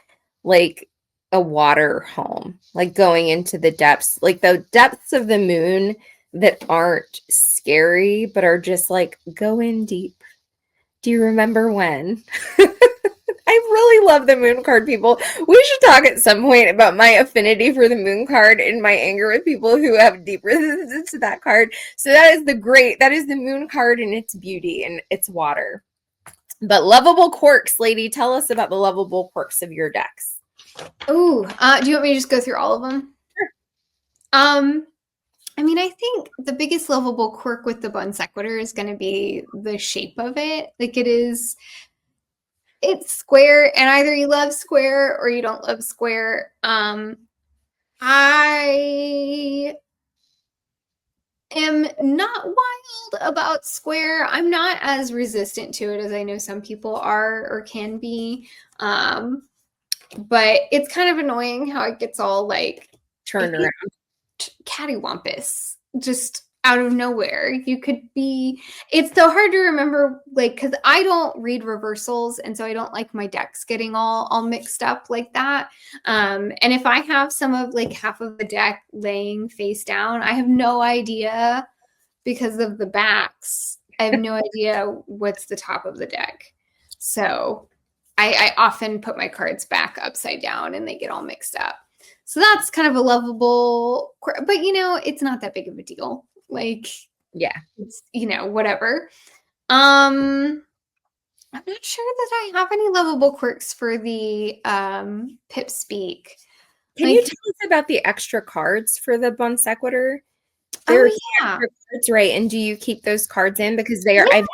like a water home, like going into the depths, like the depths of the moon that aren't scary, but are just like, go in deep. Do you remember when? I really love the moon card, people. We should talk at some point about my affinity for the moon card and my anger with people who have deep resistance to that card. So that is the moon card and its beauty and its water. But lovable quirks, lady, tell us about the lovable quirks of your decks. Oh, do you want me to just go through all of them? Sure. I mean, I think the biggest lovable quirk with the Bon Sequitur is going to be the shape of it. Like it's square, and either you love square or you don't love square. I am not wild about square. I'm not as resistant to it as I know some people are or can be. But it's kind of annoying how it gets all like turned around. Cattywampus, just out of nowhere. It's so hard to remember, like, because I don't read reversals, and so I don't like my decks getting all mixed up like that. And if I have some of like half of the deck laying face down, I have no idea because of the backs. I have no idea what's the top of the deck. So I often put my cards back upside down and they get all mixed up. So that's kind of a lovable, but it's not that big of a deal. Like, yeah, it's, whatever. I'm not sure that I have any lovable quirks for the Pip Speak. Can you tell us about the extra cards for the Bon Sequitur? There's extra cards, right? And do you keep those cards in because they are? Yeah.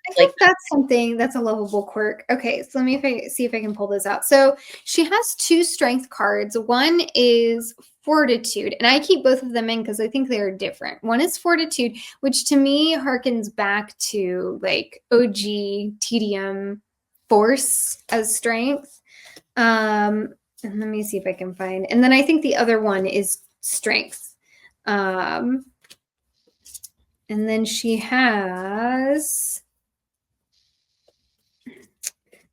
I think that's something that's a lovable quirk. Okay, so let me see if I can pull this out. So she has 2 strength cards. One is fortitude, and I keep both of them in because I think they are different. One is fortitude, which to me harkens back to like OG TDM force as strength. And let me see if I can find. And then I think the other one is strength. And then she has.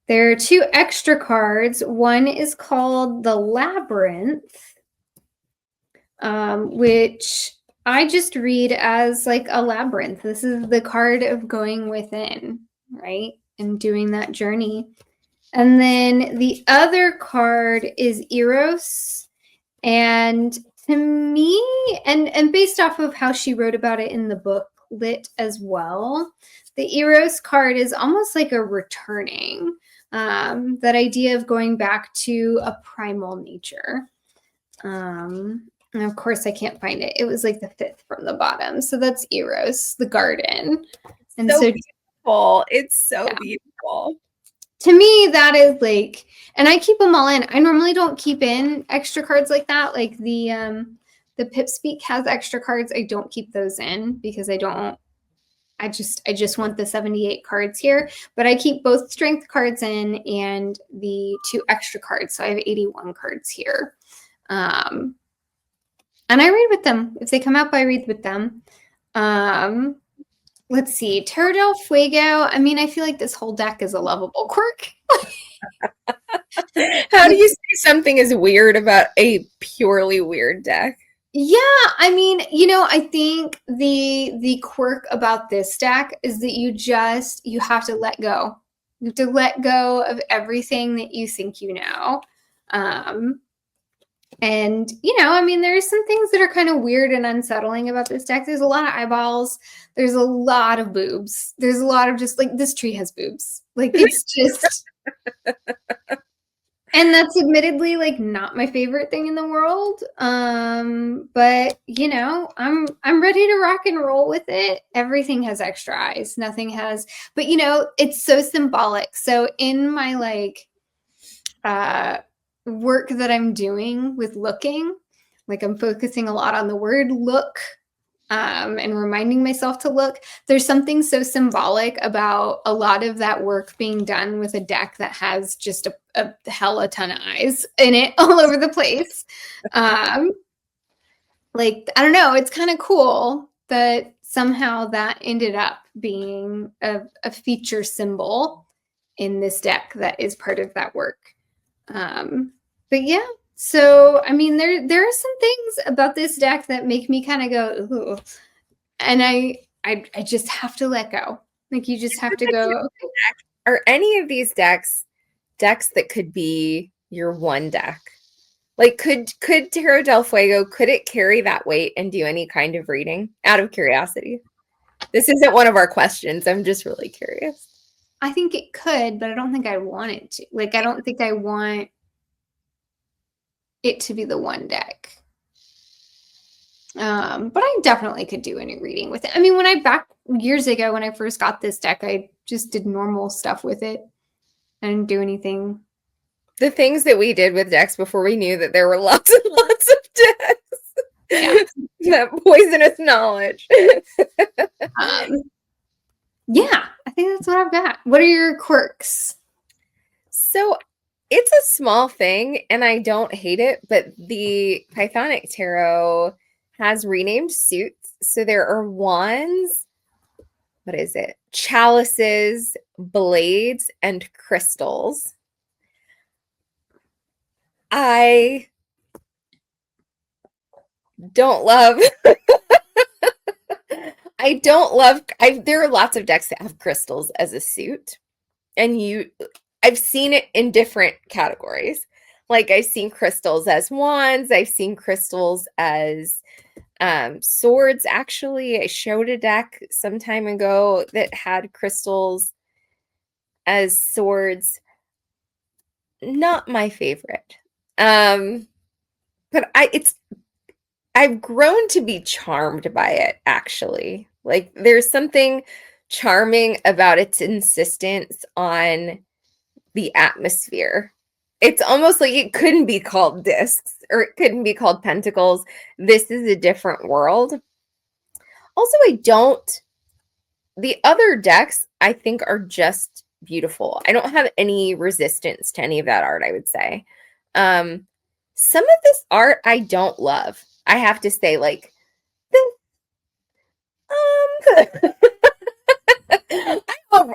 There are 2 extra cards. One is called the Labyrinth, which I just read as like a labyrinth. This is the card of going within, right? And doing that journey. And then the other card is Eros. And to me, and based off of how she wrote about it in the book, Lit as well, the Eros card is almost like a returning. That idea of going back to a primal nature. And of course, I can't find it. It was like the 5th from the bottom. So that's Eros, the garden. And so beautiful. It's so beautiful. To me, that is like, and I keep them all in. I normally don't keep in extra cards like that. Like the Pip Speak has extra cards. I don't keep those in because I just want the 78 cards here, but I keep both strength cards in and the 2 extra cards. So I have 81 cards here. And I read with them. If they come up, I read with them. Let's see. Tarot del Fuego. I mean, I feel like this whole deck is a lovable quirk. How do you say something is weird about a purely weird deck? Yeah, I mean, I think the quirk about this deck is that you have to let go. You have to let go of everything that you think you know. And, I mean, there's some things that are kind of weird and unsettling about this deck. There's a lot of eyeballs. There's a lot of boobs. There's a lot of just like, this tree has boobs. Like, it's just... And that's admittedly like not my favorite thing in the world. But I'm ready to rock and roll with it. Everything has extra eyes. Nothing has, but it's so symbolic. So in my like work that I'm doing with looking, like I'm focusing a lot on the word look. And reminding myself to look. There's something so symbolic about a lot of that work being done with a deck that has just a hella ton of eyes in it all over the place. Like, I don't know, it's kind of cool that somehow that ended up being a feature symbol in this deck that is part of that work. But yeah, So, I mean, there are some things about this deck that make me kind of go, ooh. And I just have to let go. Like, you just have to go, okay. Are any of these decks that could be your one deck? Like, could Tarot del Fuego, could it carry that weight and do any kind of reading? Out of curiosity. This isn't one of our questions. I'm just really curious. I think it could, but I don't think I want it to. Like, I don't think I want it to be the one deck. But I definitely could do any reading with it. I mean, back years ago, when I first got this deck, I just did normal stuff with it. I didn't do anything. The things that we did with decks before we knew that there were lots and lots of decks. Yeah. That poisonous knowledge. Yeah, I think that's what I've got. What are your quirks? So it's a small thing and I don't hate it, but the Pythonic Tarot has renamed suits. So there are wands, what is it? Chalices, blades, and crystals. I don't love there are lots of decks that have crystals as a suit, and I've seen it in different categories. Like, I've seen crystals as wands, I've seen crystals as swords. Actually, I showed a deck some time ago that had crystals as swords. Not my favorite. But I've grown to be charmed by it, actually. Like, there's something charming about its insistence on the atmosphere. It's almost like it couldn't be called discs or it couldn't be called pentacles. This is a different world. Also, the other decks I think are just beautiful. I don't have any resistance to any of that art, I would say. Some of this art I don't love. I have to say, like,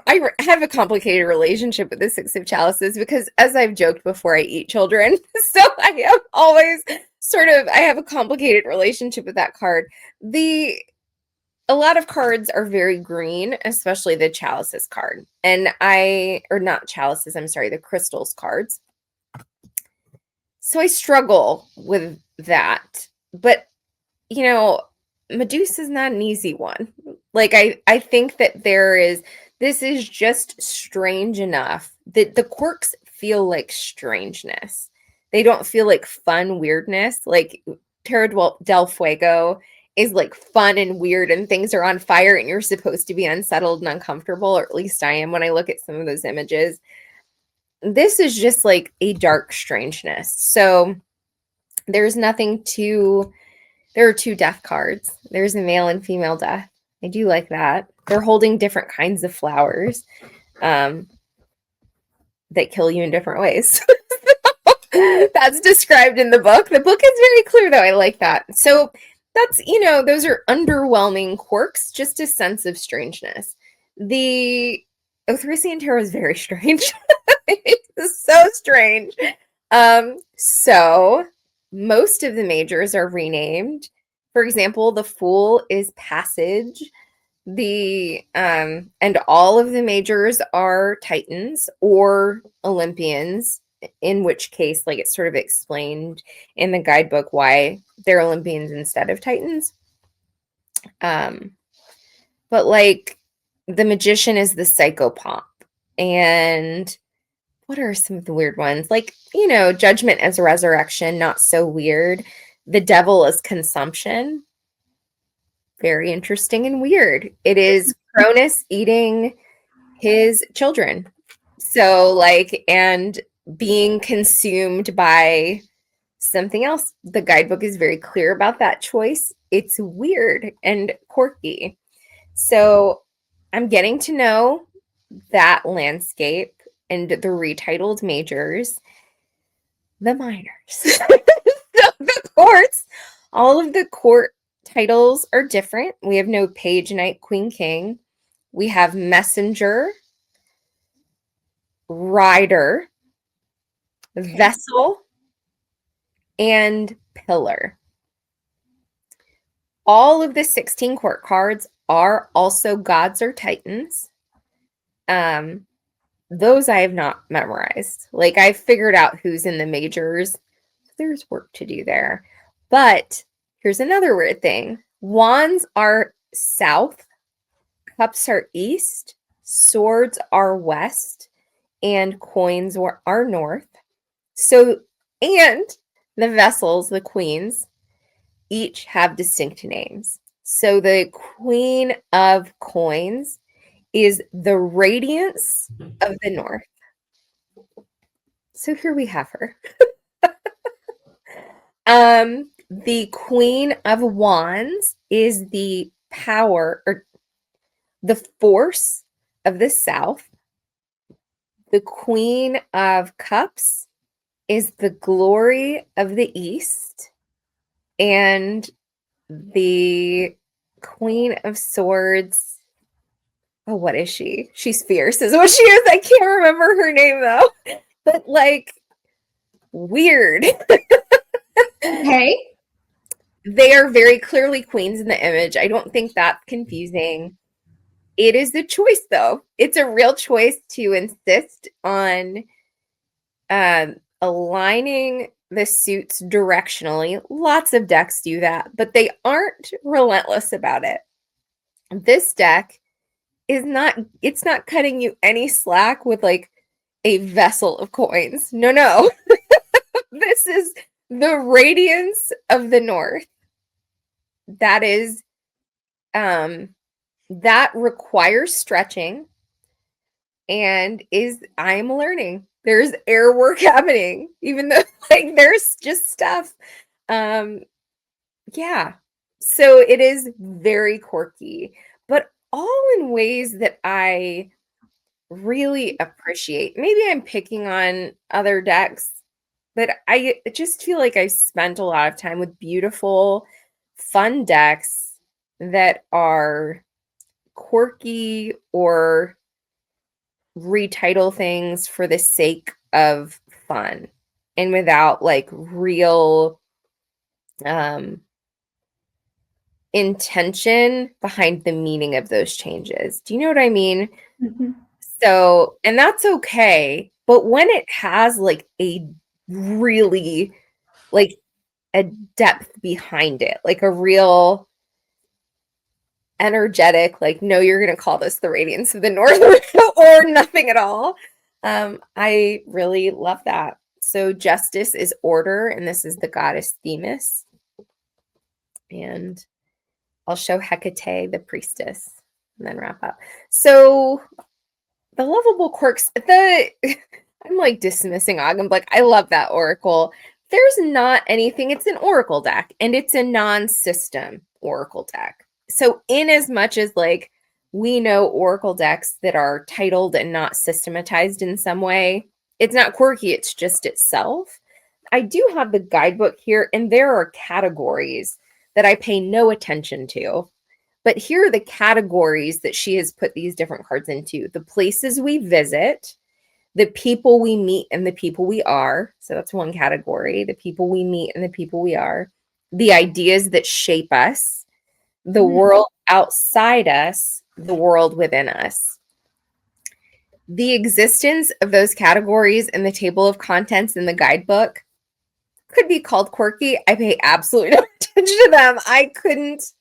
I have a complicated relationship with the Six of Chalices because, as I've joked before, I eat children. So I am always I have a complicated relationship with that card. A lot of cards are very green, especially the Chalices card. And or not Chalices, I'm sorry, the Crystals cards. So I struggle with that. But, Medusa is not an easy one. Like, I think that this is just strange enough that the quirks feel like strangeness. They don't feel like fun weirdness. Like, Tarot del Fuego is like fun and weird and things are on fire and you're supposed to be unsettled and uncomfortable, or at least I am when I look at some of those images. This is just like a dark strangeness. So there are two death cards. There's a male and female death. I do like that. They're holding different kinds of flowers that kill you in different ways. That's described in the book. The book is very clear, though. I like that. So that's, those are underwhelming quirks, just a sense of strangeness. The Othrysian Tarot is very strange. It's so strange. So most of the majors are renamed. For example, the Fool is Passage. And all of the majors are Titans or Olympians, in which case, like, it's sort of explained in the guidebook why they're Olympians instead of Titans. But like, the Magician is the Psychopomp. And what are some of the weird ones? Like, Judgment as Resurrection, not so weird. The Devil is Consumption. Very interesting and weird. It is Cronus eating his children. So, like, and being consumed by something else. The guidebook is very clear about that choice. It's weird and quirky. So I'm getting to know that landscape and the retitled majors, the minors. So the courts, all of the court titles are different. We have no Page, Knight, Queen, King. We have Messenger, Rider, Vessel, and Pillar. All of the 16 court cards are also gods or titans. Those I have not memorized. Like, I've figured out who's in the majors. There's work to do there. But here's another weird thing. Wands are south, cups are east, swords are west, and coins are north. So, and the vessels, the queens, each have distinct names. So the Queen of Coins is the radiance of the north. So here we have her. The Queen of Wands is the power or the force of the south. The Queen of Cups is the glory of the east. And the Queen of Swords, oh, what is she? She's fierce is what she is. I can't remember her name though. But like, weird. Okay. They are very clearly queens in the image. I don't think that's confusing. It is the choice though. It's a real choice to insist on aligning the suits directionally. Lots of decks do that, but they aren't relentless about it. This deck is not, it's not cutting you any slack with like a vessel of coins. No. This is the radiance of the north. That is that requires stretching and is I'm learning. There's air work happening, even though like there's just stuff. Yeah. So it is very quirky, but all in ways that I really appreciate. Maybe I'm picking on other decks, but I just feel like I spent a lot of time with beautiful, fun decks that are quirky or retitle things for the sake of fun and without like real intention behind the meaning of those changes. Do you know what I mean? Mm-hmm. So, and that's okay. But when it has like a really like a depth behind it, like a real energetic, like, no, you're going to call this the radiance of the north or nothing at all. I really love that. So justice is order, and this is the goddess Themis. And I'll show Hecate, the priestess, and then wrap up. So the lovable quirks, I'm like dismissing Augenblick. I love that oracle. There's not anything. It's an oracle deck, and it's a non-system oracle deck. So in as much as like we know oracle decks that are titled and not systematized in some way, it's not quirky, it's just itself. I do have the guidebook here, and there are categories that I pay no attention to. But here are the categories that she has put these different cards into. The places we visit, the people we meet, and the people we are. So that's one category. The people we meet and the people we are. The ideas that shape us, the world outside us, the world within us. The existence of those categories in the table of contents in the guidebook could be called quirky. I pay absolutely no attention to them. I couldn't,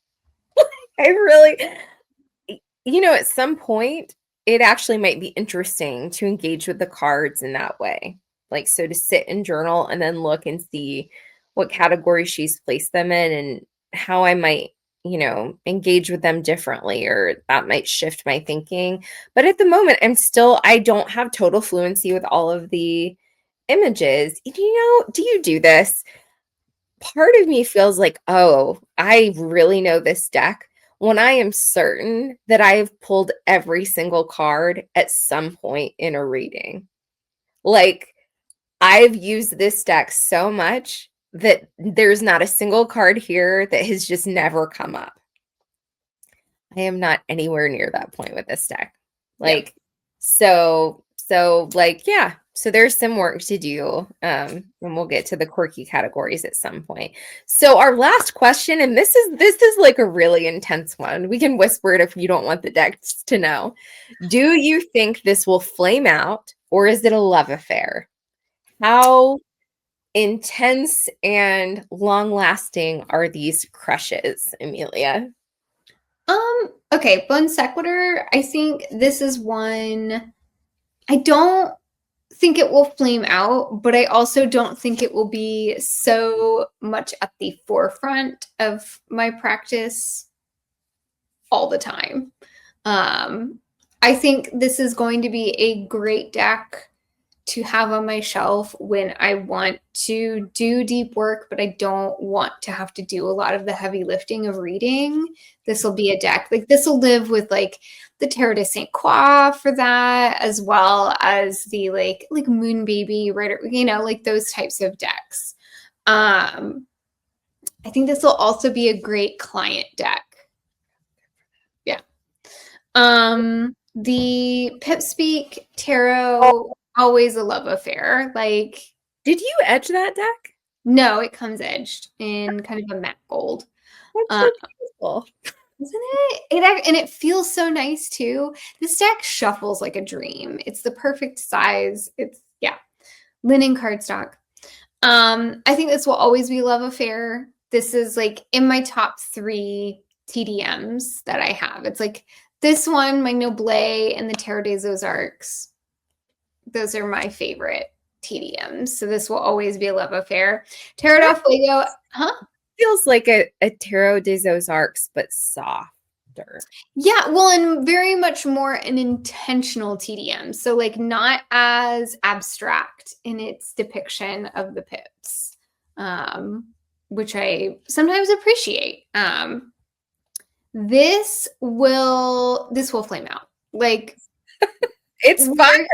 I really, at some point, it actually might be interesting to engage with the cards in that way. Like, so to sit and journal and then look and see what categories she's placed them in and how I might, engage with them differently, or that might shift my thinking. But at the moment, I don't have total fluency with all of the images. Do you do this? Part of me feels like, oh, I really know this deck when I am certain that I have pulled every single card at some point in a reading. Like, I've used this deck so much that there's not a single card here that has just never come up. I am not anywhere near that point with this deck. Like, yep. So like, yeah, So there's some work to do, and we'll get to the quirky categories at some point. So our last question, and this is like a really intense one. We can whisper it if you don't want the decks to know. Do you think this will flame out, or is it a love affair? How intense and long-lasting are these crushes, Amelia? Okay, Bon Sequitur, I think this is one I don't think it will flame out, but I also don't think it will be so much at the forefront of my practice all the time. I think this is going to be a great deck to have on my shelf when I want to do deep work, but I don't want to have to do a lot of the heavy lifting of reading. This will be a deck like this will live with like the Tarot de Saint Croix for that, as well as the like Moon Baby, right? You know, like those types of decks. I think this will also be a great client deck. Yeah. The Pip Speak Tarot, always a love affair. Like, Did you edge that deck? no, it comes edged in kind of a matte gold. That's so beautiful. Isn't it? And it feels so nice too. This deck shuffles like a dream. It's the perfect size. It's yeah, linen cardstock. I think this will always be love affair. This is like in my top 3 TDMs that I have. It's like this one, my Noble, and the Tarot des Ozarks. Those are my favorite TDMs. So this will always be a love affair. Tarot del Fuego, huh? Feels like a Tarot des Ozarks, but softer. Yeah, well, and very much more an intentional TDM. So like not as abstract in its depiction of the pips, which I sometimes appreciate. This will flame out. Like It's fun.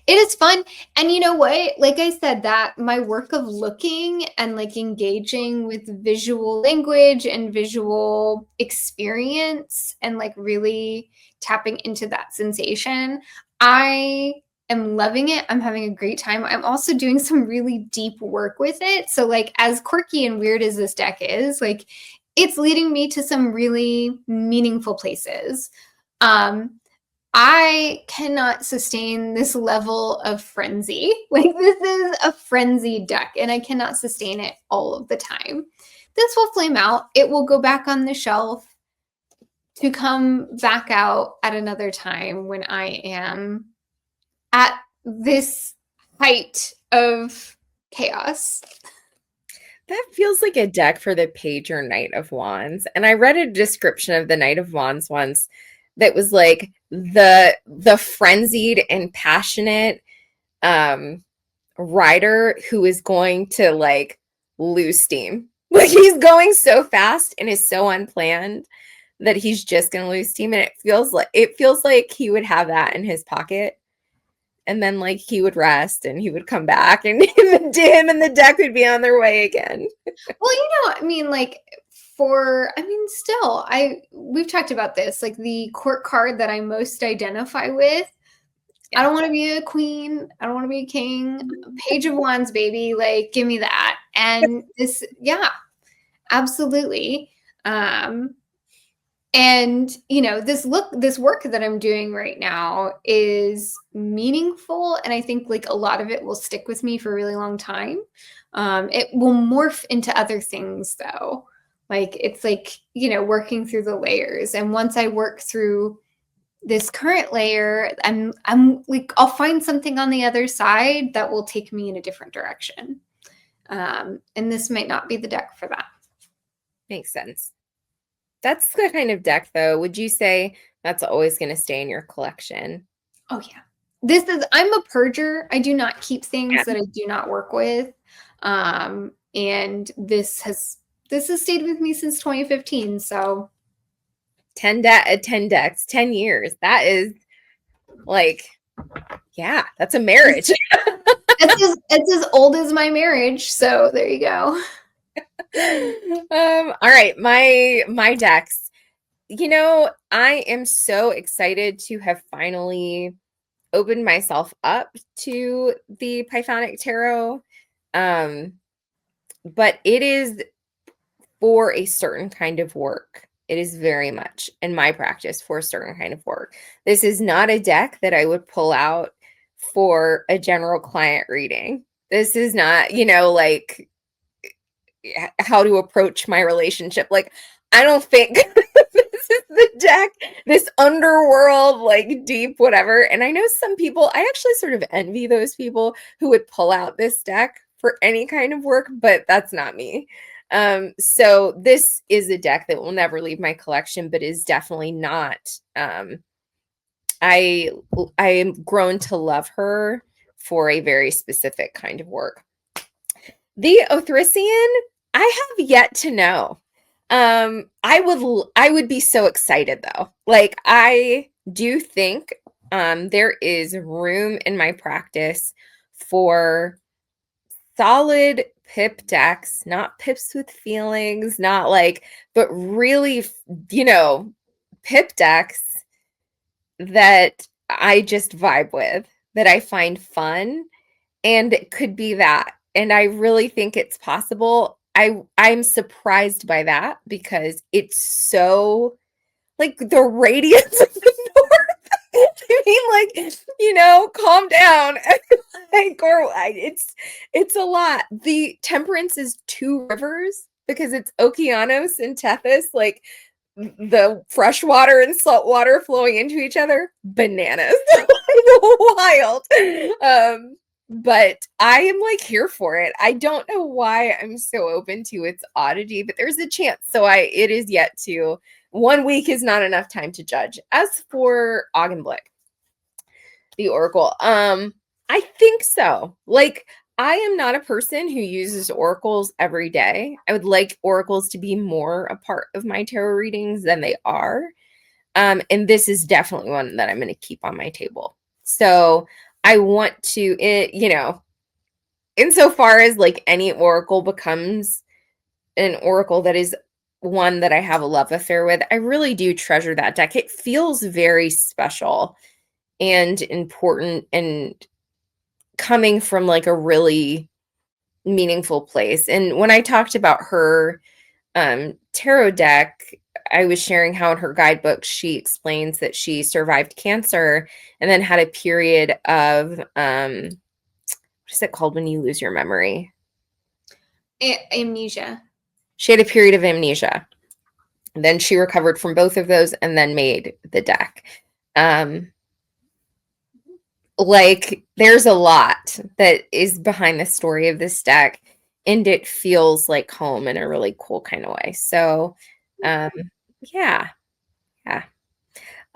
It is fun. And you know what? Like I said, that my work of looking and like engaging with visual language and visual experience and like really tapping into that sensation, I am loving it. I'm having a great time. I'm also doing some really deep work with it. So like as quirky and weird as this deck is, like it's leading me to some really meaningful places. I cannot sustain this level of frenzy. Like this is a frenzied deck and I cannot sustain it all of the time. This will flame out. It will go back on the shelf to come back out at another time when I am at this height of chaos. That feels like a deck for the Page or Knight of Wands. And I read a description of the Knight of Wands once that was like the frenzied and passionate rider who is going to like lose steam. Like he's going so fast and is so unplanned that he's just going to lose steam. And it feels like he would have that in his pocket. And then like he would rest and he would come back and him and the deck would be on their way again. Well, I mean, like still, we've talked about this, like the court card that I most identify with. I don't want to be a queen. I don't want to be a king. Page of Wands, baby. Like, give me that. And this, yeah, absolutely. And this work that I'm doing right now is meaningful, and I think like a lot of it will stick with me for a really long time. It will morph into other things though. Like it's like, working through the layers. And once I work through this current layer, I'm like, I'll find something on the other side that will take me in a different direction. And this might not be the deck for that. Makes sense. That's the kind of deck though. Would you say that's always going to stay in your collection? Oh yeah. I'm a purger. I do not keep things that I do not work with. And this has stayed with me since 2015. So 10 decks, 10 years. That is like, yeah, that's a marriage. it's as old as my marriage. So there you go. All right, my decks. I am so excited to have finally opened myself up to the Pythonic Tarot. But it is for a certain kind of work. It is very much in my practice for a certain kind of work. This is not a deck that I would pull out for a general client reading. This is not, like how to approach my relationship. Like, I don't think this is the deck, this underworld, like deep, whatever. And I know some people, I actually sort of envy those people who would pull out this deck for any kind of work, but that's not me. So this is a deck that will never leave my collection, but is definitely not. I am grown to love her for a very specific kind of work. The Othrysian, I have yet to know. I would be so excited though. Like, I do think there is room in my practice for solid pip decks, not pips with feelings, not like, but really, pip decks that I just vibe with, that I find fun, and it could be that. And I really think it's possible. I'm surprised by that because it's so like the radiance of the north. I mean, like, calm down. Like, or it's a lot. The temperance is 2 rivers because it's Okeanos and Tethys, like the fresh water and salt water flowing into each other. Bananas. Wild. But I am like here for it. I don't know why I'm so open to its oddity, but there's a chance. So it is yet to. 1 week is not enough time to judge. As for Augenblick, the Oracle, I think so. Like, I am not a person who uses oracles every day. I would like oracles to be more a part of my tarot readings than they are. And this is definitely one that I'm going to keep on my table. So I want to, insofar as like any oracle becomes an oracle that is one that I have a love affair with, I really do treasure that deck. It feels very special and important and coming from like a really meaningful place. And when I talked about her tarot deck, I was sharing how in her guidebook she explains that she survived cancer and then had a period of what is it called when you lose your memory? Amnesia. She had a period of amnesia. Then she recovered from both of those and then made the deck. Like, there's a lot that is behind the story of this deck, and it feels like home in a really cool kind of way. So, yeah.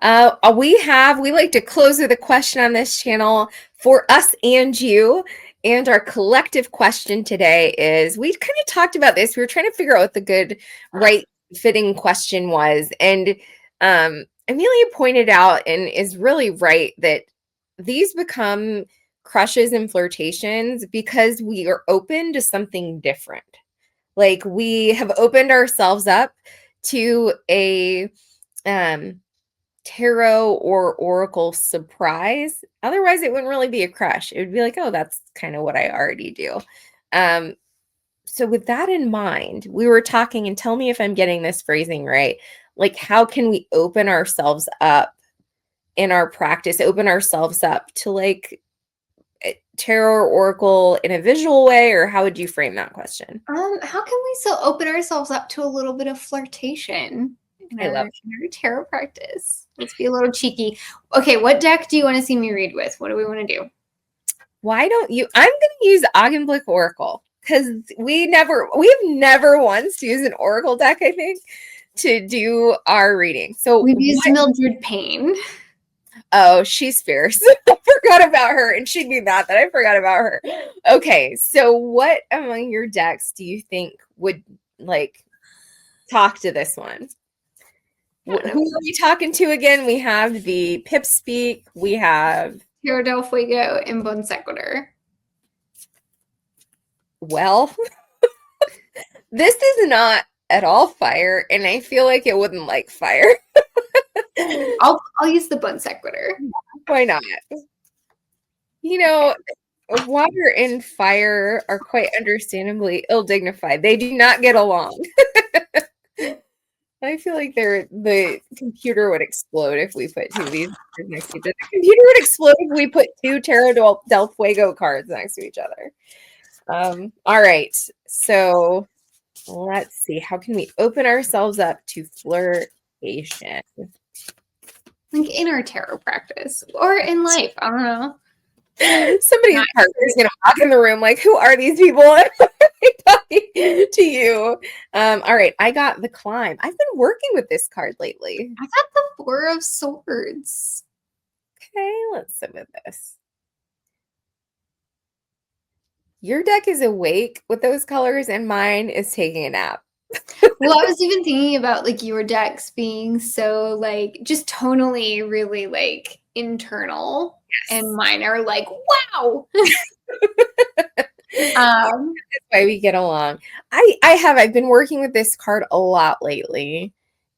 We like to close with a question on this channel for us and you. And our collective question today is, we kind of talked about this. We were trying to figure out what the good, right fitting question was. And Amelia pointed out, and is really right, that these become crushes and flirtations because we are open to something different. Like, we have opened ourselves up to a tarot or oracle surprise. Otherwise, it wouldn't really be a crush. It would be like, oh, that's kind of what I already do. So with that in mind, we were talking, and tell me if I'm getting this phrasing right. Like, how can we open ourselves up in our practice, open ourselves up to like tarot or oracle in a visual way, or how would you frame that question? How can we still open ourselves up to a little bit of flirtation in our tarot practice? Let's be a little cheeky. Okay, what deck do you want to see me read with? What do we want to do? Why don't you? I'm going to use Augenblick Oracle because we have never once used an oracle deck, I think, to do our reading. So we've used Mildred Payne. Oh, she's fierce. I forgot about her, and she'd be mad that I forgot about her. Okay, so what among your decks do you think would like talk to this one? Who are we talking to again? We have the Pip Speak. We have Tarot del Fuego and Bon Sequitur. Well, this is not at all fire, and I feel like it wouldn't like fire. I'll use the Bon Sequitur. Why not? You know, water and fire are quite understandably ill-dignified. They do not get along. I feel like the computer would explode if we put two of these next to each other. The computer would explode if we put two Tarot del Fuego cards next to each other. All right. So let's see. How can we open ourselves up to flirtation? Like in our tarot practice or in life. I don't know. Somebody's partner is going to walk in the room like, who are these people? Talking to you. All right. I got the climb. I've been working with this card lately. I got the Four of Swords. Okay. Let's sit with this. Your deck is awake with those colors and mine is taking a nap. Well, I was even thinking about like your decks being so like just tonally really like internal, yes. And mine are like, wow. That's why we get along. I've been working with this card a lot lately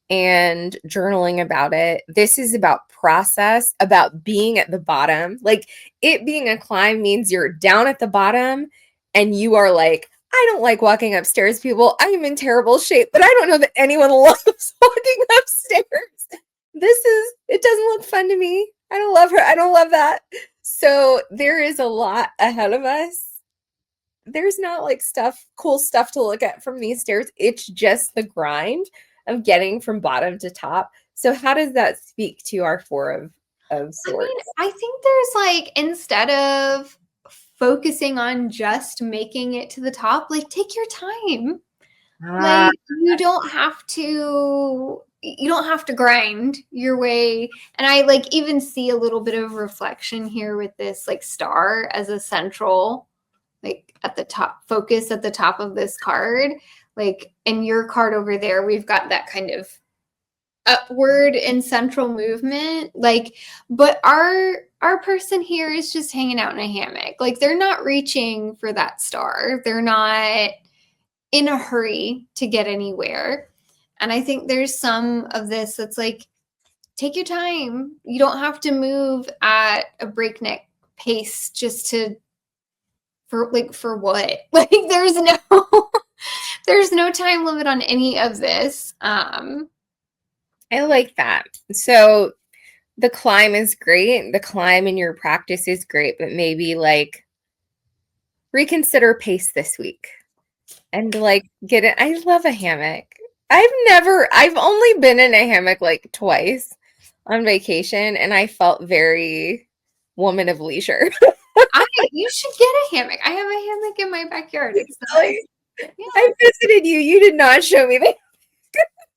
and journaling about it. This is about process, about being at the bottom. Like it being a climb means you're down at the bottom and you are like, I don't like walking upstairs, people. I am in terrible shape, but I don't know that anyone loves walking upstairs. It doesn't look fun to me. I don't love her. I don't love that. So there is a lot ahead of us. There's not like cool stuff to look at from these stairs. It's just the grind of getting from bottom to top. So how does that speak to our Four of Swords? I mean, I think there's like, instead of focusing on just making it to the top, like take your time. Like you don't have to grind your way. And I like even see a little bit of reflection here with this like star as a central, like at the top, focus at the top of this card. Like in your card over there, we've got that kind of upward and central movement, like, but our person here is just hanging out in a hammock. Like they're not reaching for that star, they're not in a hurry to get anywhere. And I think there's some of this that's like, take your time. You don't have to move at a breakneck pace just for what? Like there's no time limit on any of this. I like that. So the climb is great. The climb in your practice is great, but maybe like reconsider pace this week and like get it. I love a hammock. I've only been in a hammock like twice on vacation and I felt very woman of leisure. You should get a hammock. I have a hammock in my backyard. It's nice. Yeah. I visited you. You did not show me that.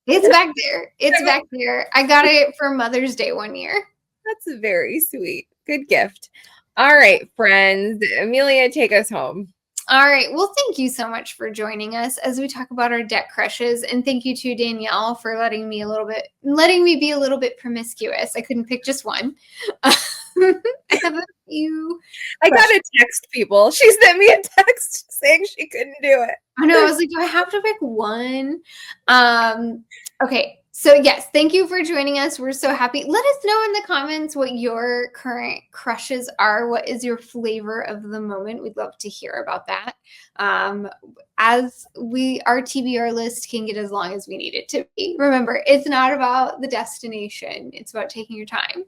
It's back there. It's back there. I got it for Mother's Day one year. That's very sweet. Good gift. All right, friends. Amelia, take us home. All right. Well, thank you so much for joining us as we talk about our deck crushes. And thank you to Danielle for letting me be a little bit promiscuous. I couldn't pick just one. I have a few. I got a text, people. She sent me a text saying she couldn't do it. I know. I was like, do I have to pick one? Okay. So yes, thank you for joining us. We're so happy. Let us know in the comments what your current crushes are. What is your flavor of the moment? We'd love to hear about that. As our TBR list can get as long as we need it to be. Remember, it's not about the destination. It's about taking your time.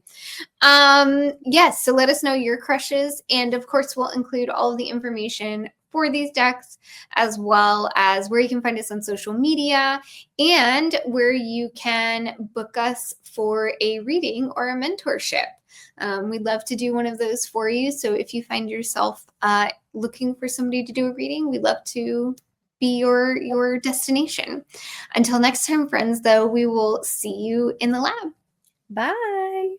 Yes, so let us know your crushes. And of course, we'll include all of the information for these decks, as well as where you can find us on social media and where you can book us for a reading or a mentorship. We'd love to do one of those for you. So if you find yourself looking for somebody to do a reading, we'd love to be your destination. Until next time, friends, though, we will see you in the lab. Bye.